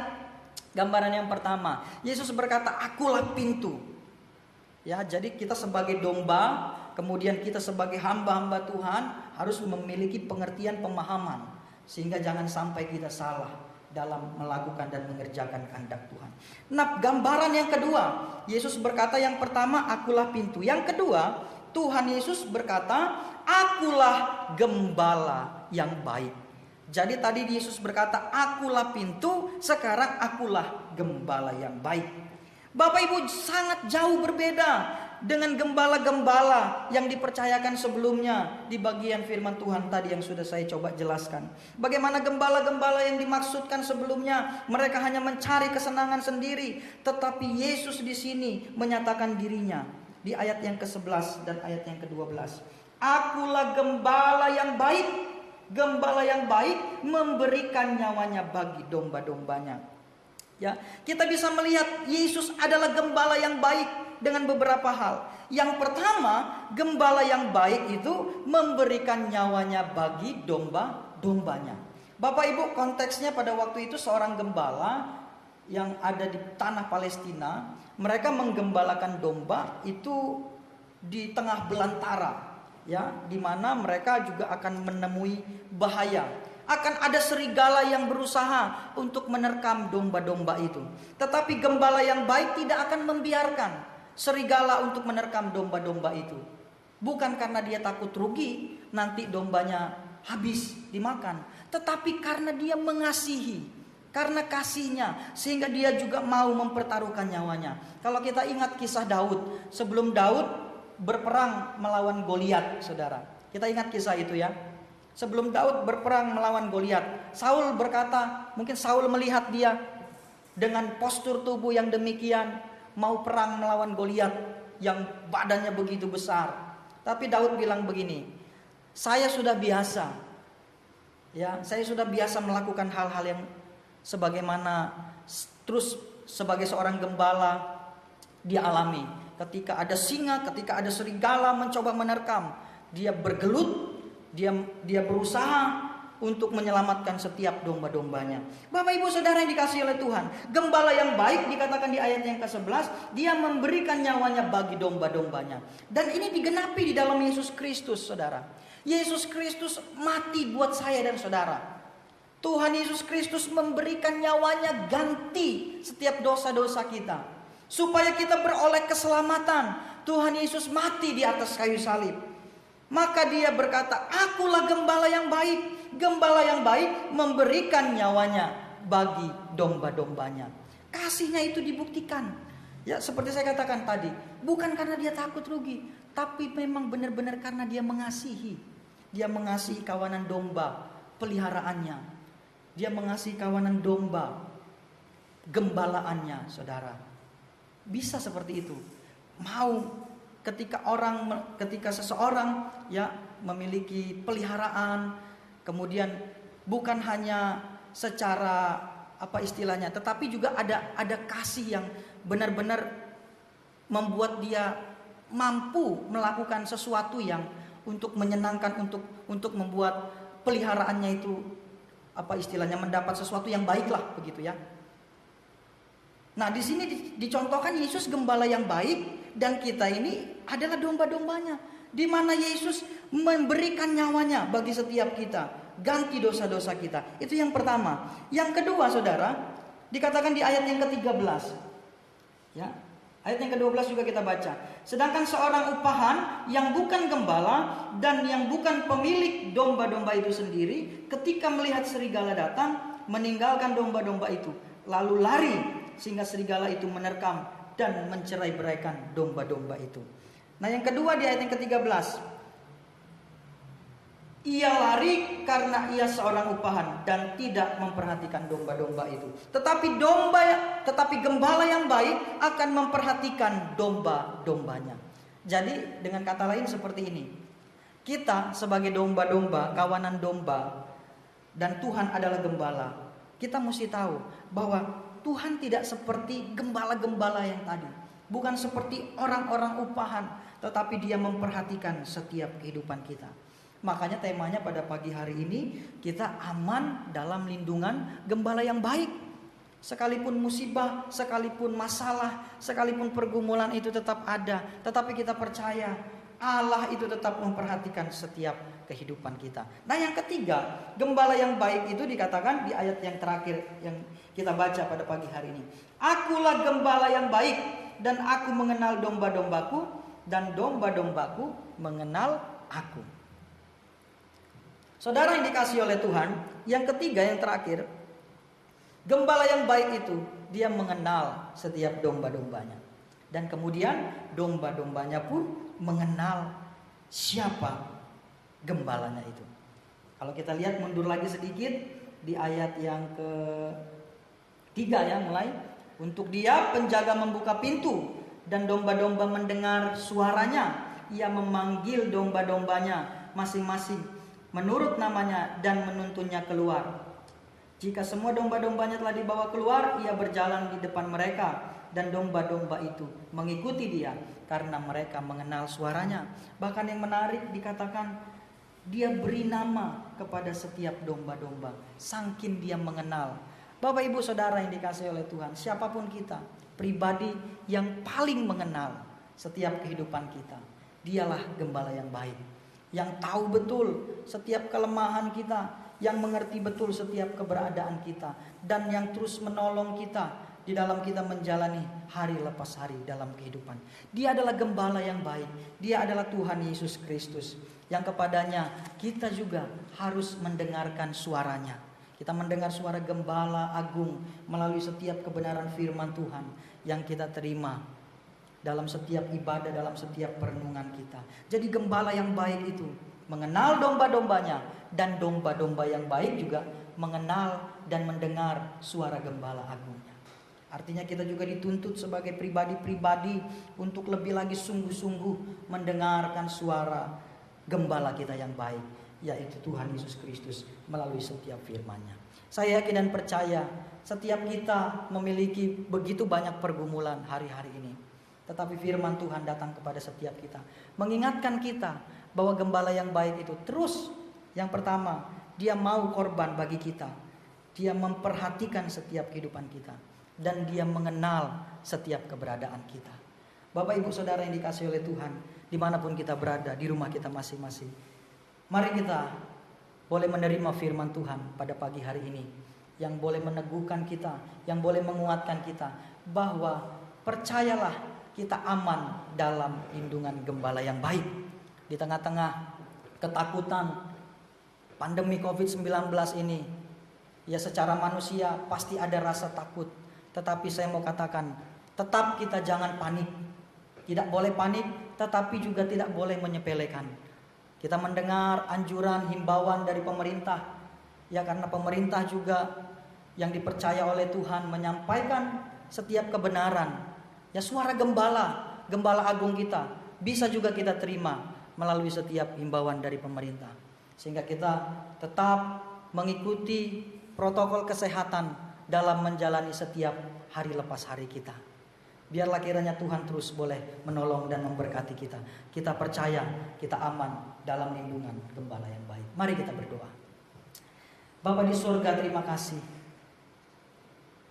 gambaran yang pertama. Yesus berkata, akulah pintu. Ya, jadi kita sebagai domba, kemudian kita sebagai hamba-hamba Tuhan harus memiliki pengertian pemahaman, sehingga jangan sampai kita salah dalam melakukan dan mengerjakan kehendak Tuhan. Nah, gambaran yang kedua, Yesus berkata yang pertama, akulah pintu. Yang kedua, Tuhan Yesus berkata, akulah gembala yang baik. Jadi tadi Yesus berkata, akulah pintu, sekarang akulah gembala yang baik. Bapak Ibu, sangat jauh berbeda dengan gembala-gembala yang dipercayakan sebelumnya di bagian firman Tuhan tadi yang sudah saya coba jelaskan. Bagaimana gembala-gembala yang dimaksudkan sebelumnya, mereka hanya mencari kesenangan sendiri, tetapi Yesus di sini menyatakan dirinya di ayat yang ke-11 dan ayat yang ke-12. Akulah gembala yang baik. Gembala yang baik memberikan nyawanya bagi domba-dombanya. Ya, kita bisa melihat Yesus adalah gembala yang baik dengan beberapa hal. Yang pertama, gembala yang baik itu memberikan nyawanya bagi domba-dombanya. Bapak Ibu, konteksnya pada waktu itu seorang gembala yang ada di tanah Palestina, mereka menggembalakan domba itu di tengah belantara, ya, di mana mereka juga akan menemui bahaya. Akan ada serigala yang berusaha untuk menerkam domba-domba itu. Tetapi gembala yang baik tidak akan membiarkan serigala untuk menerkam domba-domba itu. Bukan karena dia takut rugi, nanti dombanya habis dimakan. Tetapi karena dia mengasihi, karena kasihnya, sehingga dia juga mau mempertaruhkan nyawanya. Kalau kita ingat kisah Daud, sebelum Daud berperang melawan Goliat, saudara. Kita ingat kisah itu ya. Sebelum Daud berperang melawan Goliat, Saul berkata, mungkin Saul melihat dia dengan postur tubuh yang demikian, mau perang melawan Goliat yang badannya begitu besar. Tapi Daud bilang begini, saya sudah biasa, ya, saya sudah biasa melakukan hal-hal yang sebagaimana terus sebagai seorang gembala dia alami. Ketika ada singa, ketika ada serigala mencoba menerkam, dia bergelut. Dia berusaha untuk menyelamatkan setiap domba-dombanya. Bapak Ibu Saudara yang dikasihi oleh Tuhan, gembala yang baik dikatakan di ayat yang ke-11, dia memberikan nyawanya bagi domba-dombanya. Dan ini digenapi di dalam Yesus Kristus, saudara. Yesus Kristus mati buat saya dan saudara. Tuhan Yesus Kristus memberikan nyawanya ganti setiap dosa-dosa kita, supaya kita beroleh keselamatan. Tuhan Yesus mati di atas kayu salib. Maka dia berkata, akulah gembala yang baik. Gembala yang baik memberikan nyawanya bagi domba-dombanya. Kasihnya itu dibuktikan. Ya, seperti saya katakan tadi, bukan karena dia takut rugi, tapi memang benar-benar karena dia mengasihi. Dia mengasihi kawanan domba peliharaannya. Dia mengasihi kawanan domba gembalaannya, saudara. Bisa seperti itu. Mau ketika seseorang ya memiliki peliharaan, kemudian bukan hanya secara apa istilahnya, tetapi juga ada kasih yang benar-benar membuat dia mampu melakukan sesuatu yang untuk menyenangkan, untuk membuat peliharaannya itu apa istilahnya mendapat sesuatu yang baiklah begitu ya. Nah, di sini dicontohkan Yesus gembala yang baik dan kita ini adalah domba-dombanya, di mana Yesus memberikan nyawanya bagi setiap kita, ganti dosa-dosa kita. Itu yang pertama. Yang kedua, saudara, dikatakan di ayat yang ke-13. Ya. Ayat yang ke-12 juga kita baca. Sedangkan seorang upahan yang bukan gembala dan yang bukan pemilik domba-domba itu sendiri, ketika melihat serigala datang, meninggalkan domba-domba itu, lalu lari, sehingga serigala itu menerkam dan mencerai-beraikan domba-domba itu. Nah, yang kedua di ayat yang ke-13. Ia lari karena ia seorang upahan dan tidak memperhatikan domba-domba itu. Tetapi gembala yang baik akan memperhatikan domba-dombanya. Jadi dengan kata lain seperti ini. Kita sebagai domba-domba, kawanan domba, dan Tuhan adalah gembala. Kita mesti tahu bahwa Tuhan tidak seperti gembala-gembala yang tadi. Bukan seperti orang-orang upahan, tetapi Dia memperhatikan setiap kehidupan kita. Makanya temanya pada pagi hari ini, kita aman dalam lindungan gembala yang baik. Sekalipun musibah, sekalipun masalah, sekalipun pergumulan itu tetap ada, tetapi kita percaya Allah itu tetap memperhatikan setiap kehidupan kita. Nah yang ketiga, gembala yang baik itu dikatakan di ayat yang terakhir yang kita baca pada pagi hari ini. Akulah gembala yang baik, dan aku mengenal domba-dombaku, dan domba-dombaku mengenal aku. Saudara yang dikasihi oleh Tuhan, yang ketiga yang terakhir, gembala yang baik itu dia mengenal setiap domba-dombanya. Dan kemudian domba-dombanya pun mengenal siapa gembalanya itu. Kalau kita lihat mundur lagi sedikit di ayat yang ketiga ya mulai. Untuk dia penjaga membuka pintu dan domba-domba mendengar suaranya. Ia memanggil domba-dombanya masing-masing menurut namanya dan menuntunnya keluar. Jika semua domba-dombanya telah dibawa keluar, ia berjalan di depan mereka. Dan domba-domba itu mengikuti dia karena mereka mengenal suaranya. Bahkan yang menarik dikatakan dia beri nama kepada setiap domba-domba, saking dia mengenal. Bapak ibu saudara yang dikasihi oleh Tuhan, siapapun kita, pribadi yang paling mengenal setiap kehidupan kita, dialah gembala yang baik, yang tahu betul setiap kelemahan kita, yang mengerti betul setiap keberadaan kita, dan yang terus menolong kita di dalam kita menjalani hari lepas hari dalam kehidupan. Dia adalah gembala yang baik. Dia adalah Tuhan Yesus Kristus, yang kepadanya kita juga harus mendengarkan suaranya. Kita mendengar suara gembala agung melalui setiap kebenaran firman Tuhan yang kita terima dalam setiap ibadah, dalam setiap perenungan kita. Jadi gembala yang baik itu mengenal domba-dombanya, dan domba-domba yang baik juga mengenal dan mendengar suara gembala agungnya. Artinya kita juga dituntut sebagai pribadi-pribadi untuk lebih lagi sungguh-sungguh mendengarkan suara gembala kita yang baik, yaitu Tuhan Yesus Kristus melalui setiap firman-Nya. Saya yakin dan percaya setiap kita memiliki begitu banyak pergumulan hari-hari ini. Tetapi firman Tuhan datang kepada setiap kita, mengingatkan kita bahwa gembala yang baik itu terus, yang pertama, dia mau korban bagi kita. Dia memperhatikan setiap kehidupan kita. Dan dia mengenal setiap keberadaan kita. Bapak ibu saudara yang dikasihi oleh Tuhan, dimanapun kita berada, di rumah kita masing-masing, mari kita boleh menerima firman Tuhan pada pagi hari ini, yang boleh meneguhkan kita, yang boleh menguatkan kita, bahwa percayalah kita aman dalam lindungan gembala yang baik. Di tengah-tengah ketakutan pandemi COVID-19 ini, ya secara manusia pasti ada rasa takut. Tetapi saya mau katakan, tetap kita jangan panik. Tidak boleh panik, tetapi juga tidak boleh menyepelekan. Kita mendengar anjuran, himbauan dari pemerintah. Ya karena pemerintah juga yang dipercaya oleh Tuhan menyampaikan setiap kebenaran. Ya suara gembala, gembala agung kita bisa juga kita terima melalui setiap himbauan dari pemerintah. Sehingga kita tetap mengikuti protokol kesehatan dalam menjalani setiap hari lepas hari kita. Biarlah kiranya Tuhan terus boleh menolong dan memberkati kita. Kita percaya kita aman dalam lindungan gembala yang baik. Mari kita berdoa. Bapa di surga, terima kasih.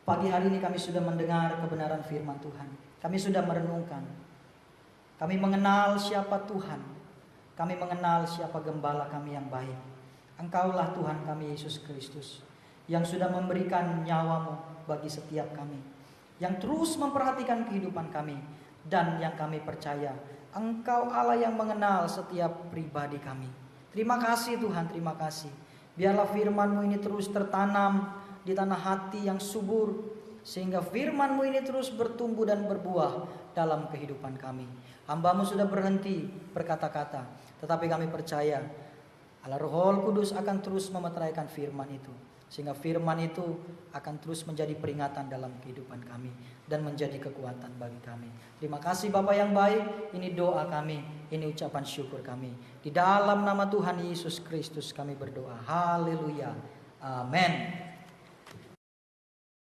Pagi hari ini kami sudah mendengar kebenaran firman Tuhan. Kami sudah merenungkan. Kami mengenal siapa Tuhan. Kami mengenal siapa gembala kami yang baik. Engkaulah Tuhan kami Yesus Kristus, yang sudah memberikan nyawamu bagi setiap kami, yang terus memperhatikan kehidupan kami, dan yang kami percaya Engkau Allah yang mengenal setiap pribadi kami. Terima kasih Tuhan, terima kasih. Biarlah firman-Mu ini terus tertanam di tanah hati yang subur, sehingga firman-Mu ini terus bertumbuh dan berbuah dalam kehidupan kami. Hamba-Mu sudah berhenti berkata-kata, tetapi kami percaya Allah Roh Kudus akan terus memeteraikan firman itu, sehingga firman itu akan terus menjadi peringatan dalam kehidupan kami dan menjadi kekuatan bagi kami. Terima kasih Bapa yang baik. Ini doa kami, ini ucapan syukur kami. Di dalam nama Tuhan Yesus Kristus kami berdoa. Haleluya. Amin.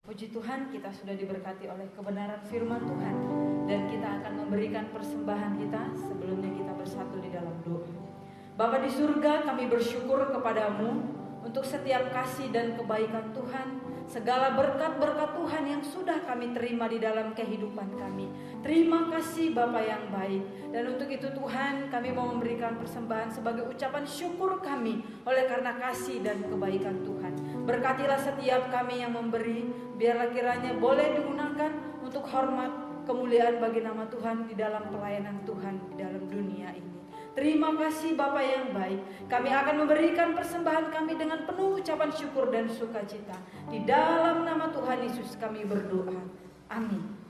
Puji Tuhan, kita sudah diberkati oleh kebenaran firman Tuhan, dan kita akan memberikan persembahan kita sebelumnya kita bersatu di dalam doa. Bapa di surga, kami bersyukur kepadamu untuk setiap kasih dan kebaikan Tuhan segala berkat-berkat Tuhan yang sudah kami terima di dalam kehidupan kami. Terima kasih Bapa yang baik. Dan untuk itu Tuhan, kami mau memberikan persembahan sebagai ucapan syukur kami oleh karena kasih dan kebaikan Tuhan. Berkatilah setiap kami yang memberi, biarlah kiranya boleh digunakan untuk hormat kemuliaan bagi nama Tuhan di dalam pelayanan Tuhan di dalam dunia ini. Terima kasih Bapa yang baik. Kami akan memberikan persembahan kami dengan penuh ucapan syukur dan sukacita. Di dalam nama Tuhan Yesus kami berdoa. Amin.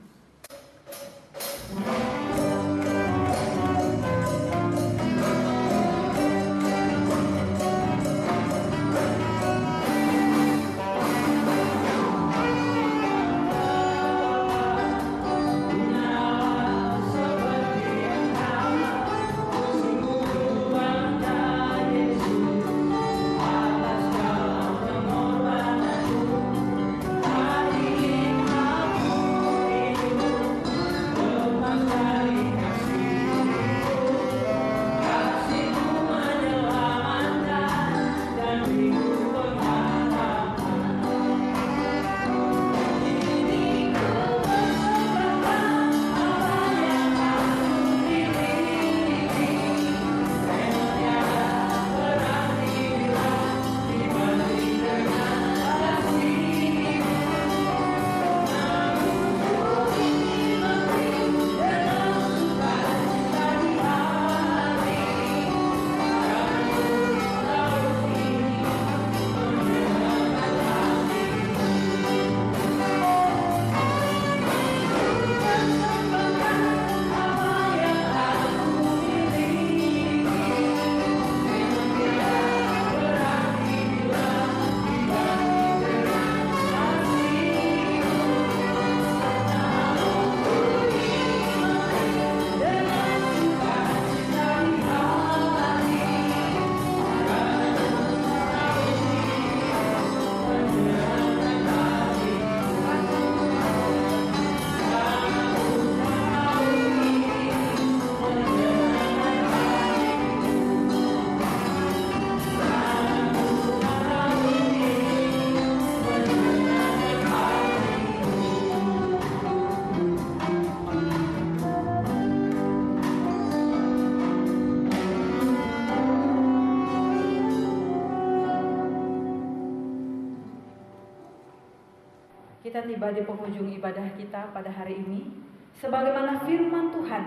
Kita tiba di penghujung ibadah kita pada hari ini. Sebagaimana firman Tuhan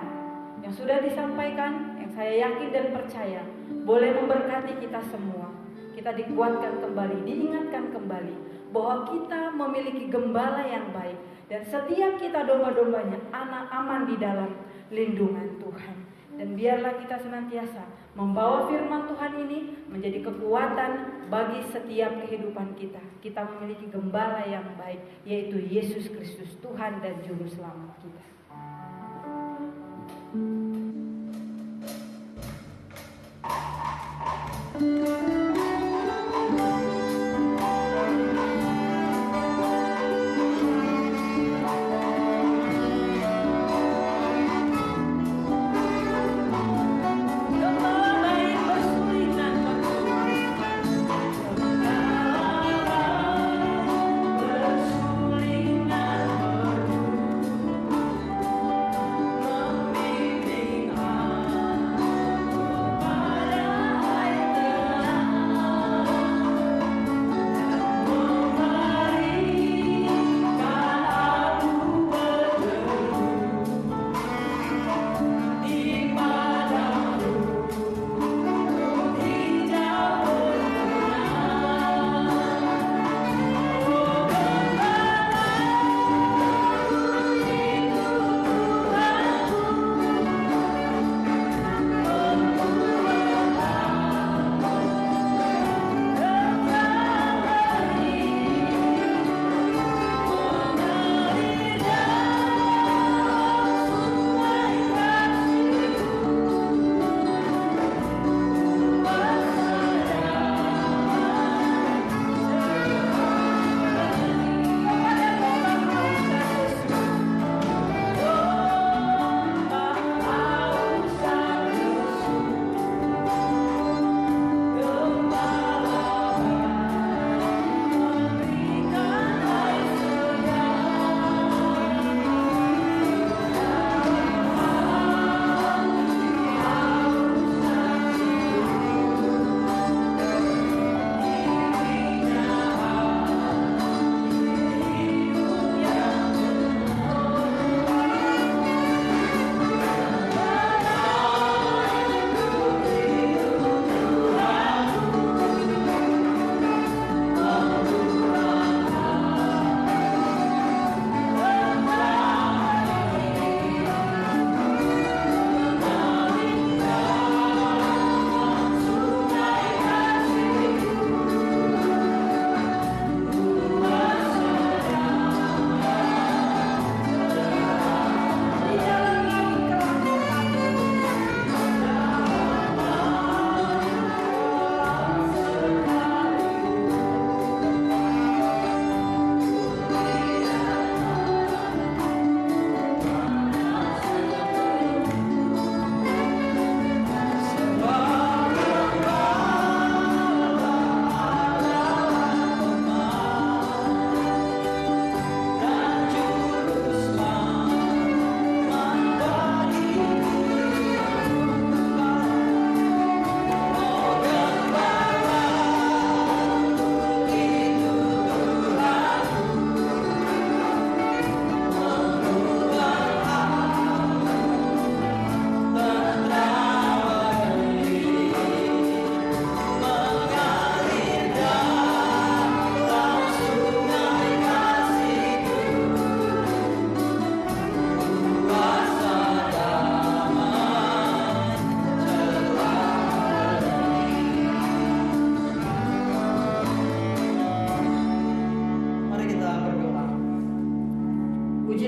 yang sudah disampaikan, yang saya yakin dan percaya boleh memberkati kita semua. Kita dikuatkan kembali, diingatkan kembali bahwa kita memiliki gembala yang baik. Dan setiap kita domba-dombanya aman di dalam lindungan Tuhan. Dan biarlah kita senantiasa membawa firman Tuhan ini menjadi kekuatan bagi setiap kehidupan kita. Kita memiliki gembala yang baik, yaitu Yesus Kristus, Tuhan dan Juru Selamat kita.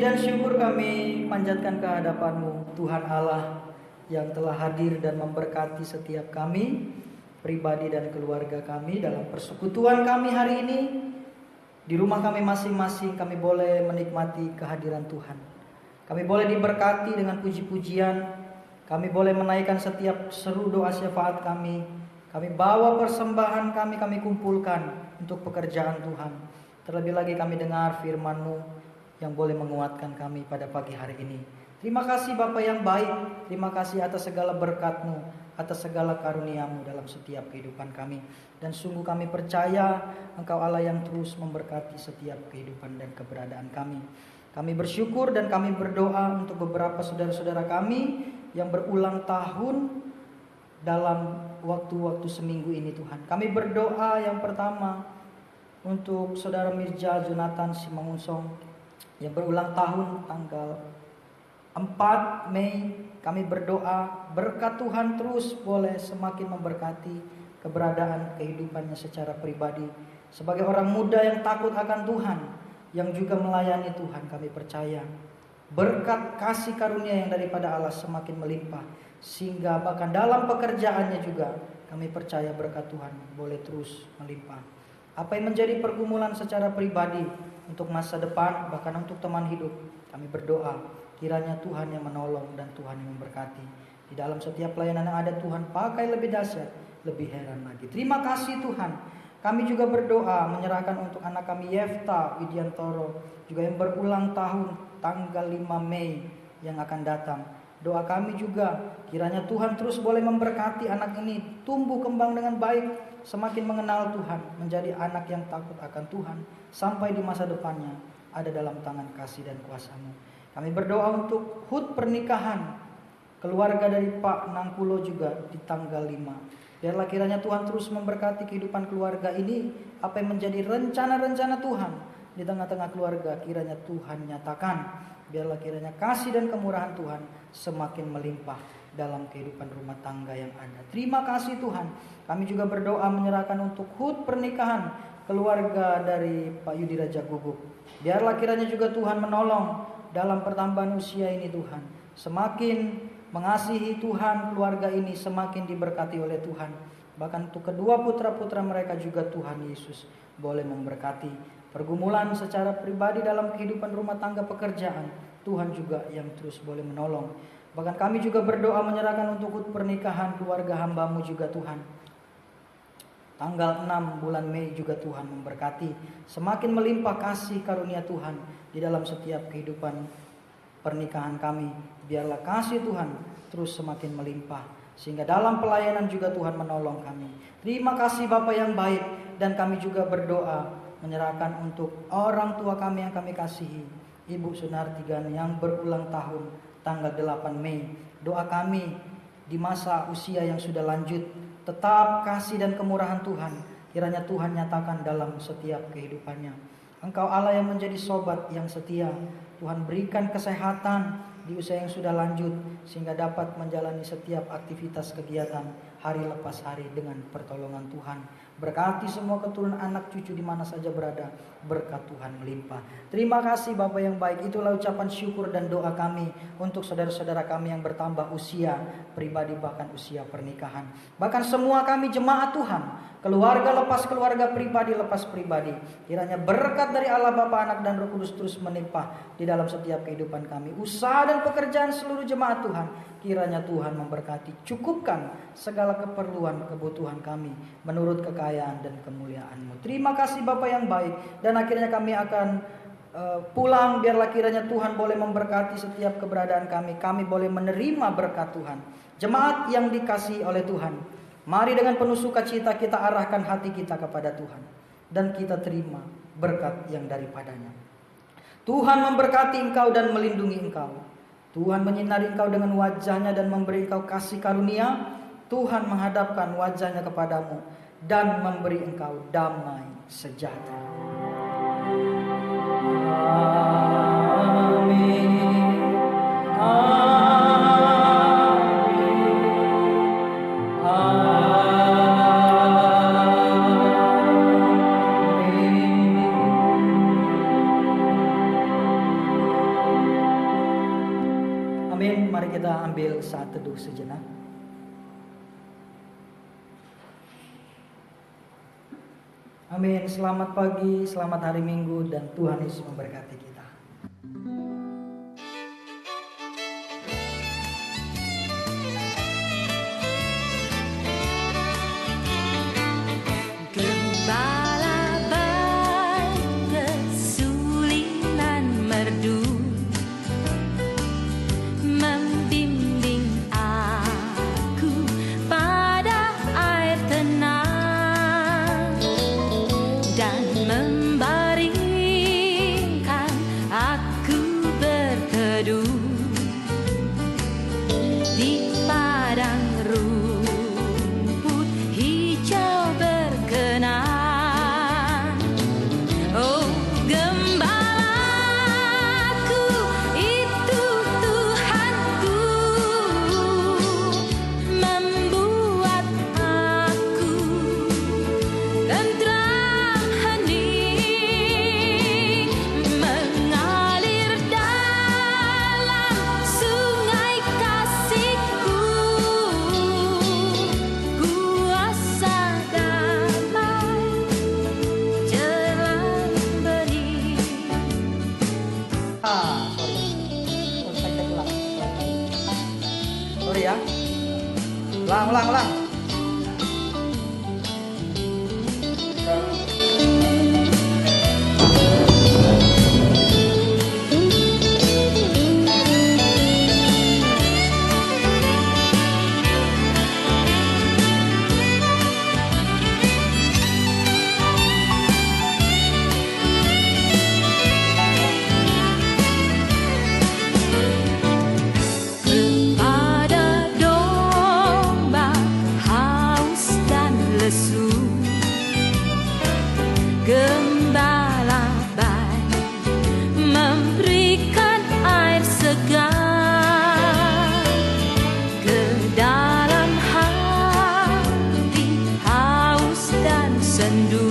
dan syukur kami panjatkan ke hadapan-Mu, Tuhan Allah yang telah hadir dan memberkati setiap kami, pribadi dan keluarga kami dalam persekutuan kami hari ini. Di rumah kami masing-masing kami boleh menikmati kehadiran Tuhan. Kami boleh diberkati dengan puji-pujian. Kami boleh menaikkan setiap seru doa syafaat kami. Kami bawa persembahan kami kumpulkan untuk pekerjaan Tuhan. Terlebih lagi kami dengar firman-Mu yang boleh menguatkan kami pada pagi hari ini. Terima kasih Bapa yang baik. Terima kasih atas segala berkat-Mu, atas segala karunia-Mu dalam setiap kehidupan kami. Dan sungguh kami percaya Engkau Allah yang terus memberkati setiap kehidupan dan keberadaan kami. Kami bersyukur dan kami berdoa untuk beberapa saudara-saudara kami yang berulang tahun dalam waktu-waktu seminggu ini Tuhan. Kami berdoa yang pertama untuk saudara Mirja Jonathan Simangunsong yang berulang tahun tanggal 4 Mei. Kami berdoa berkat Tuhan terus boleh semakin memberkati keberadaan kehidupannya secara pribadi. Sebagai orang muda yang takut akan Tuhan, yang juga melayani Tuhan, kami percaya berkat kasih karunia yang daripada Allah semakin melimpah. Sehingga bahkan dalam pekerjaannya juga kami percaya berkat Tuhan boleh terus melimpah. Apa yang menjadi pergumulan secara pribadi untuk masa depan, bahkan untuk teman hidup, kami berdoa kiranya Tuhan yang menolong dan Tuhan yang memberkati. Di dalam setiap pelayanan yang ada Tuhan pakai lebih dahsyat, lebih heran lagi. Terima kasih Tuhan. Kami juga berdoa menyerahkan untuk anak kami Yefta Widiantoro juga yang berulang tahun tanggal 5 Mei yang akan datang. Doa kami juga kiranya Tuhan terus boleh memberkati anak ini tumbuh kembang dengan baik, semakin mengenal Tuhan, menjadi anak yang takut akan Tuhan sampai di masa depannya ada dalam tangan kasih dan kuasa-Mu. Kami berdoa untuk hut pernikahan keluarga dari Pak Nangkulo juga di tanggal 5. Biarlah kiranya Tuhan terus memberkati kehidupan keluarga ini. Apa yang menjadi rencana-rencana Tuhan di tengah-tengah keluarga, kiranya Tuhan nyatakan. Biarlah kiranya kasih dan kemurahan Tuhan semakin melimpah dalam kehidupan rumah tangga yang ada. Terima kasih Tuhan. Kami juga berdoa menyerahkan untuk hut pernikahan keluarga dari Pak Yudi Raja Guguk. Biarlah kiranya juga Tuhan menolong dalam pertambahan usia ini Tuhan. Semakin mengasihi Tuhan, keluarga ini semakin diberkati oleh Tuhan. Bahkan untuk kedua putra-putra mereka juga Tuhan Yesus boleh memberkati. Pergumulan secara pribadi dalam kehidupan rumah tangga pekerjaan, Tuhan juga yang terus boleh menolong. Bahkan kami juga berdoa menyerahkan untuk pernikahan keluarga hamba-Mu juga Tuhan. Tanggal 6 bulan Mei juga Tuhan memberkati. Semakin melimpah kasih karunia Tuhan di dalam setiap kehidupan pernikahan kami. Biarlah kasih Tuhan terus semakin melimpah, sehingga dalam pelayanan juga Tuhan menolong kami. Terima kasih Bapa yang baik. Dan kami juga berdoa menyerahkan untuk orang tua kami yang kami kasihi, Ibu Sunartigan yang berulang tahun tanggal 8 Mei. Doa kami di masa usia yang sudah lanjut, tetap kasih dan kemurahan Tuhan kiranya Tuhan nyatakan dalam setiap kehidupannya. Engkau Allah yang menjadi sobat yang setia. Tuhan berikan kesehatan di usia yang sudah lanjut, sehingga dapat menjalani setiap aktivitas kegiatan hari lepas hari dengan pertolongan Tuhan. Berkati semua keturunan anak cucu di mana saja berada, berkat Tuhan melimpah. Terima kasih Bapa yang baik. Itulah ucapan syukur dan doa kami untuk saudara-saudara kami yang bertambah usia pribadi, bahkan usia pernikahan. Bahkan semua kami jemaat Tuhan, keluarga lepas keluarga, pribadi lepas pribadi. Kiranya berkat dari Allah Bapa, Anak dan Roh Kudus terus melimpah di dalam setiap kehidupan kami. Usaha dan pekerjaan seluruh jemaat Tuhan, kiranya Tuhan memberkati, cukupkan segala keperluan kebutuhan kami menurut kekayaan dan kemuliaan-Mu. Terima kasih Bapa yang baik. Dan akhirnya kami akan pulang. Biarlah kiranya Tuhan boleh memberkati setiap keberadaan kami. Kami boleh menerima berkat Tuhan. Jemaat yang dikasihi oleh Tuhan, mari dengan penuh sukacita kita arahkan hati kita kepada Tuhan, dan kita terima berkat yang daripadanya. Tuhan memberkati engkau dan melindungi engkau. Tuhan menyinari engkau dengan wajahnya dan memberi engkau kasih karunia. Tuhan menghadapkan wajahnya kepadamu dan memberi engkau damai sejahtera. Amin. Amin. kita ambil saat teduh sejenak. Amin. Selamat pagi, selamat hari Minggu, dan Tuhan Yesus memberkati kita. Gembala baik kesulitan merdu, membimbing aku pada air tenang dan membaringkan aku berteduh di padang rumput hijau berkenan. Oh, gembalaku itu Tuhanku, membuat aku tentram hening, mengalir dalam sungai kasih-Ku, kuasa damai jelang beri. Sorry. Saya ulang. Sorry ya. Ulang. Kepada domba haus dan lesu, gembala baik memberikan air segar ke dalam hati haus dan sendu.